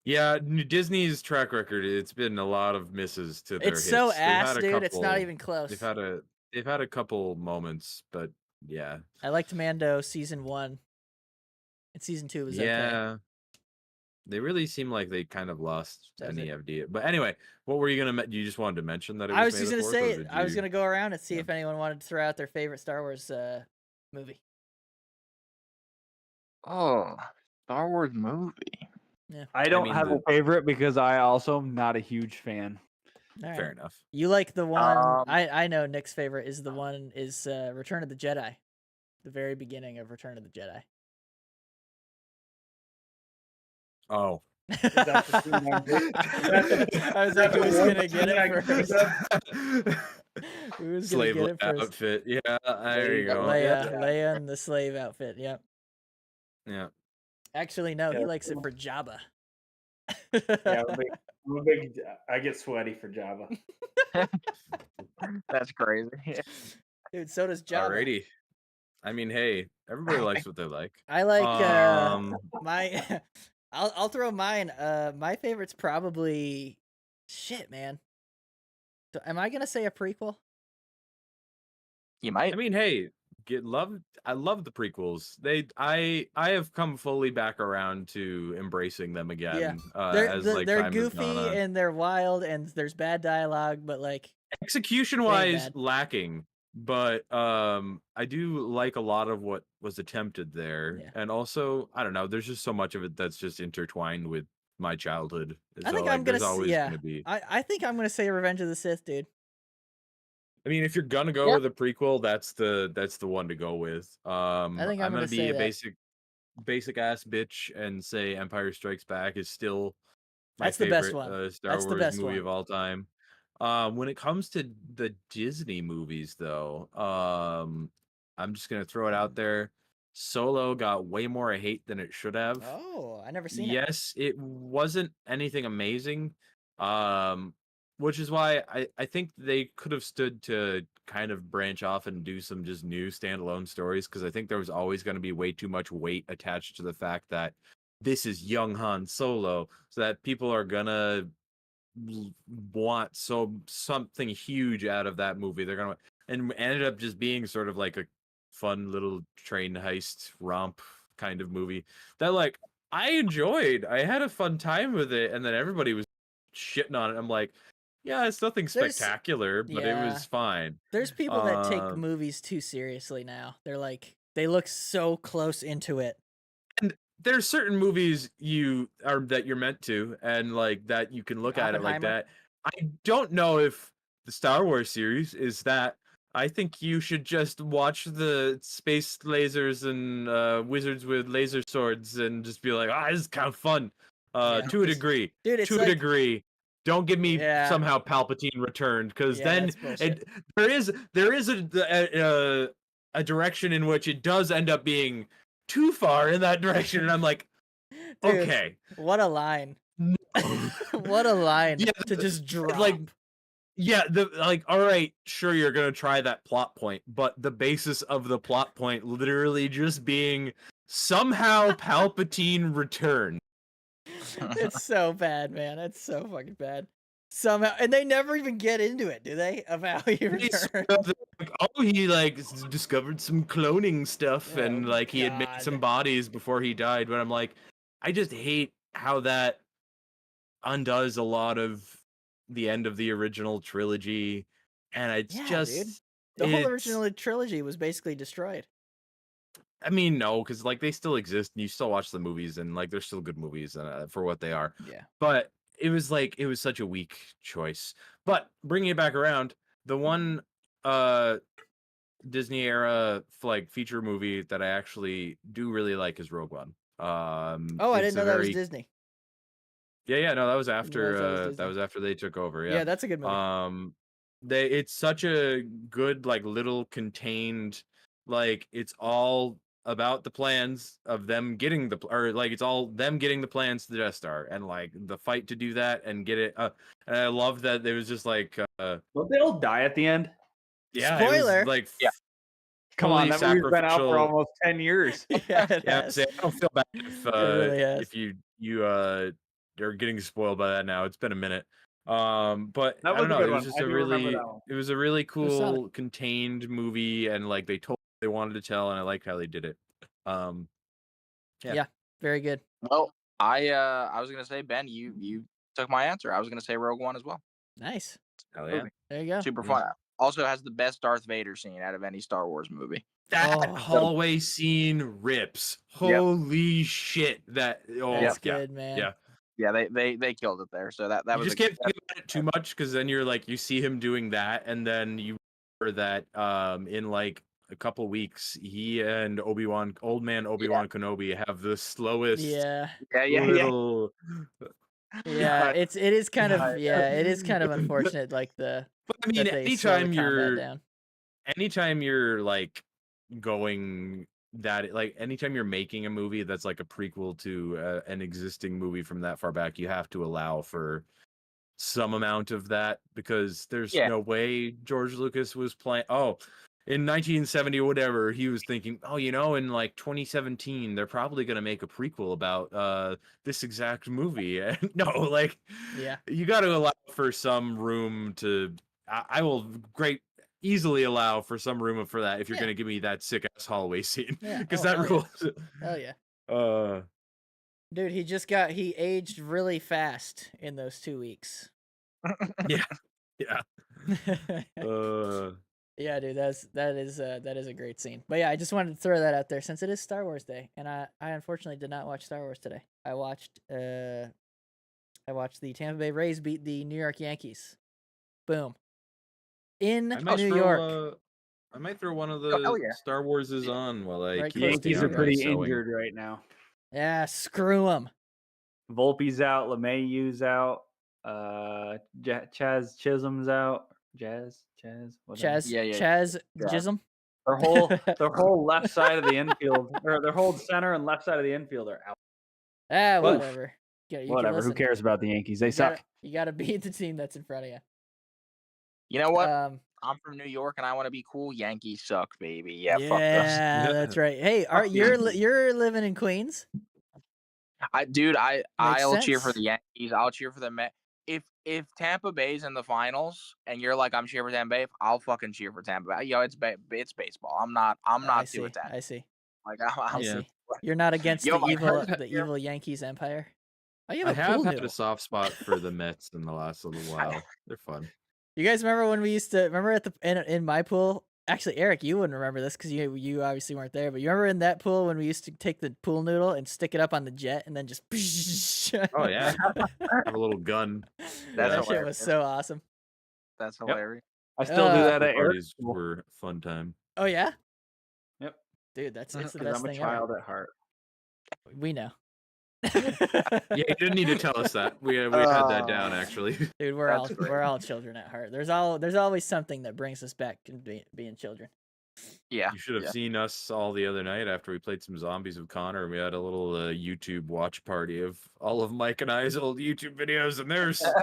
Yeah, Disney's track record, it's been a lot of misses to their It's so hits. They've ass, had a dude. It's not couple even close. they've had a couple moments, but yeah. I liked Mando season 1, and season 2 was okay. Yeah. They really seem like they kind of lost Does any it? idea. But anyway, what were you gonna? You just wanted to mention that it was I was May just the gonna 4th, say or it. did I was you? gonna go around and see Yeah. if anyone wanted to throw out their favorite Star Wars movie. Oh, Star Wars movie. I don't mean, have a favorite because I also am not a huge fan. All right. Fair enough. You like the one? Um, I know Nick's favorite is Return of the Jedi, the very beginning of Return of the Jedi. Oh. that the scene I'm doing? I was like, That's the who's one gonna get scene I it can first? think of. Who's gonna Slave get it first? outfit. Yeah, there you go. Leia in the slave outfit. Yep. Yeah. Actually, no, he Yeah. likes it for Jabba. Yeah, I'm a big. I get sweaty for Java. That's crazy. Dude, so does Jabba. Alrighty. I mean, hey, everybody likes what they like. I like Um, my I'll throw mine. My favorite's probably shit, man. Am I gonna say a prequel? You might. I mean, hey, I love the prequels. I have come fully back around to embracing them again. As like They're time has gone goofy on. and they're wild and there's bad dialogue, but like Execution wise, bad. lacking. But I do like a lot of what was attempted there. Yeah. And also, I don't know, there's just so much of it that's just intertwined with my childhood. I So think like, I'm gonna there's always yeah. gonna be. I think I'm gonna say Revenge of the Sith, dude. I mean, if you're gonna go Yeah. with a prequel, that's the one to go with. I think I'm gonna gonna be say a that. basic ass bitch and say Empire Strikes Back is still my That's the best favorite one. Star That's the Wars best movie one. of all time. When it comes to the Disney movies, though, I'm just gonna throw it out there. Solo got way more hate than it should have. Oh, I never seen it. Yes, it wasn't anything amazing. Which is why I think they could have stood to kind of branch off and do some just new standalone stories, because I think there was always going to be way too much weight attached to the fact that this is young Han Solo, so that people are gonna want something huge out of that movie. They're gonna, and ended up just being sort of like a fun little train heist romp kind of movie that like I enjoyed. I had a fun time with it, and then everybody was shitting on it. I'm like, yeah, it's nothing There's- spectacular, but it was fine. There's people that take movies too seriously now. They're like, they look so close into it. And there's certain movies that you're meant to, and like that you can look at it like Oppenheimer? that. I don't know if the Star Wars series is that. I think you should just watch the space lasers and wizards with laser swords and just be like, this is kind of fun. To a degree. Dude, it's to a like, degree. Don't get me Yeah. somehow Palpatine returned, because Yeah, then that's bullshit. there is a direction in which it does end up being too far in that direction, and I'm like, Dude, okay. what a line. What a line Yeah, to just drop. like, yeah, all right, sure, you're gonna try that plot point, but the basis of the plot point literally just being somehow Palpatine returned. It's so bad, man. It's so fucking bad. Somehow, and they never even get into it, do they? Of how he They returned. sort of like, he like discovered some cloning stuff, and Oh, like he had made some God. bodies before he died. But I'm like, I just hate how that undoes a lot of the end of the original trilogy, and it's Yeah, just dude. The whole it's- original trilogy was basically destroyed. I mean, no, because like they still exist, and you still watch the movies, and like they're still good movies for what they are. Yeah. But it was such a weak choice. But bringing it back around, the one Disney era like feature movie that I actually do really like is Rogue One. Oh, I didn't know that was Disney. Yeah, no, that was Didn't realize that was after Disney. after they took over. Yeah, that's a good movie. It's such a good like little contained, like it's all about the plans of them getting it's all them getting the plans to the Death Star, and like the fight to do that and get it. And I love that there was just like Don't they all die at the end? yeah, it was, Spoiler. like Yeah. Come on, fully that movie's been out for sacrificial. almost 10 years. Yeah, it Yeah, has. I don't feel bad It really has. if you are getting spoiled by that now. It's been a minute. But That I was don't a know. good It was one. just I a do remember really, that one. it was a really was solid. cool, contained movie, and like they told what they wanted to tell, and I liked how they did it. Yeah. Yeah, very good. Well, I was gonna say, Ben, you took my answer. I was gonna say Rogue One as well. Nice. Hell yeah. Movie. There you go. Super Yeah. fun. Also has the best Darth Vader scene out of any Star Wars movie. That Oh. hallway scene rips. Yep. Holy shit! That That's yeah. good, man. Yeah. Yeah, they killed it there. So that You was just can't think about it too much, because then you're like, you see him doing that, and then you remember that in like a couple weeks, he and old man Obi-Wan Kenobi have the slowest Yeah. yeah. little. Yeah, God. it is kind of God. it is kind of unfortunate, like But I mean, that they slow the anytime combat down. you're like going that, like anytime you're making a movie that's like a prequel to an existing movie from that far back, you have to allow for some amount of that, because there's Yeah. no way George Lucas was playing. Oh, in 1970 or whatever, he was thinking, oh, in like 2017, they're probably going to make a prequel about this exact movie. And no, like, Yeah. you got to allow for some room to. I will easily allow for some room for that if you're Yeah. going to give me that sick ass hallway scene, Yeah. because Oh, that hell rules. Hell yeah. Dude, Dude, he aged really fast in those 2 weeks. yeah. Yeah, dude, that is a great scene. But yeah, I just wanted to throw that out there since it is Star Wars Day, and I unfortunately did not watch Star Wars today. I watched the Tampa Bay Rays beat the New York Yankees. Boom. In New York. I might throw one of hell the yeah. Star Warses on while I Right keep close to Yankees you, are right? pretty sewing. injured right now. Yeah, screw them. Volpe's out. LeMayu's out. Chaz Chisholm's out. Chaz, whatever. Chaz, Yeah. Chaz Yeah. Jism. Their whole left side of the infield, or their whole center and left side of the infield are out. Oof. Whatever. Whatever. Who cares about the Yankees? They suck. You gotta beat the team that's in front of you. You know what? Um, I'm from New York and I want to be cool. Yankees suck, baby. Yeah, fuck yeah, that's right. Hey, Fuck the you're living in Queens? those. I'll cheer for sense. the Yankees. I'll cheer for the Mets. If Tampa Bay's in the finals and you're like, I'm cheering for Tampa Bay, I'll fucking cheer for Tampa Bay. Yo, it's baseball. I'm not too attached. I see. Like I Yeah. see. You're not against Yo, the my evil cousin here- evil Yankees empire. Oh, you I have a have pool had noodle. a soft spot for the Mets in the last little while. They're fun. You guys remember when we used to at the in my pool? Actually, Eric, you wouldn't remember this because you obviously weren't there. But you remember in that pool when we used to take the pool noodle and stick it up on the jet and then just. Oh yeah, have a little gun. That shit hilarious. was so awesome. That's hilarious. I still do that at Parties Eric's. were a fun time. Oh yeah, Yep. dude, it's the Because best I'm a thing child at heart. ever. We know. Yeah, you didn't need to tell us that. We had that down actually. Dude, That's great. we're all children at heart. There's always something that brings us back to being children. Yeah. You should have seen us all the other night after we played some zombies with Connor. We had a little YouTube watch party of all of Mike and I's old YouTube videos, and There's some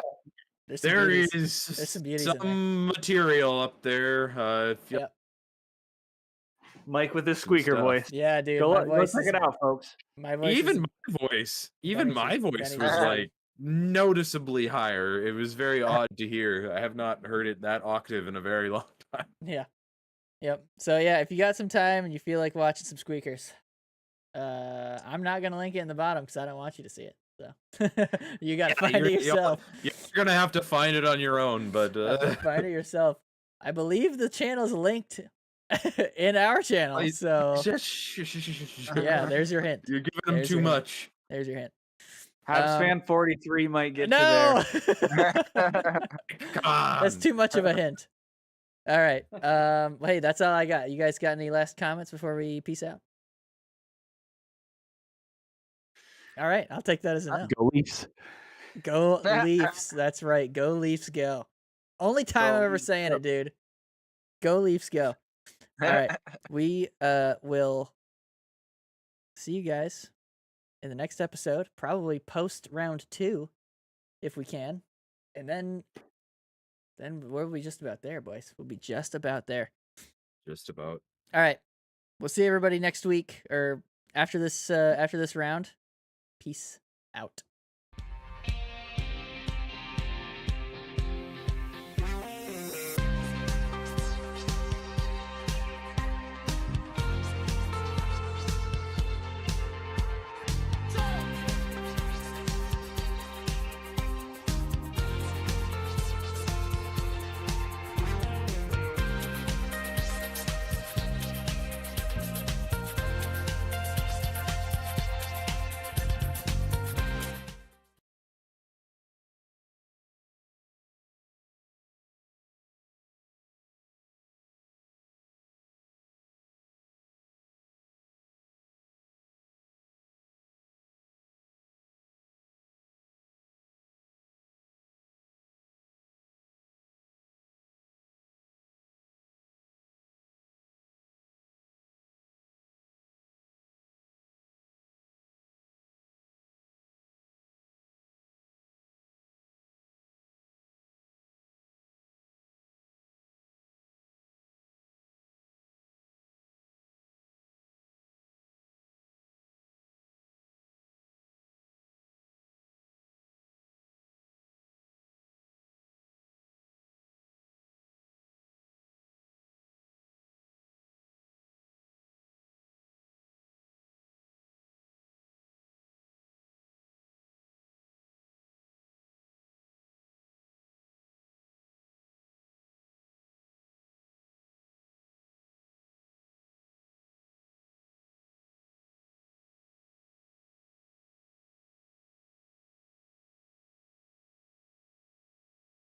there beauties. is There's some beauties in there. some material up there. If you Yep. Mike with his Some squeaker stuff. voice. Yeah, dude. Go my check it out, folks. My voice even is, my voice, Benny's was is- like noticeably higher. It was very odd to hear. I have not heard it that octave in a very long time. yeah. Yep. So yeah, if you got some time and you feel like watching some squeakers, I'm not gonna link it in the bottom because I don't want you to see it. So you gotta find it yourself. You're gonna have to find it on your own, but Find it yourself. I believe the channel's linked in our channel. So yeah, there's your hint. You're giving them There's too your hint. much. There's your hint. Habs fan 43 might get No, you there. Come on. that's too much of a hint. All right. Hey, that's all I got. You guys got any last comments before we peace out? All right, I'll take that as a no. Go Leafs. Go Leafs. That's right. Go Leafs. Go. Only time Go I'm ever Leafs, saying go. it, dude. Go Leafs. Go. All right. We will see you guys in the next episode, probably post round 2, if we can, and then we'll be just about there, boys. We'll be just about there. Just about. All right. We'll see everybody next week or after this round. Peace out.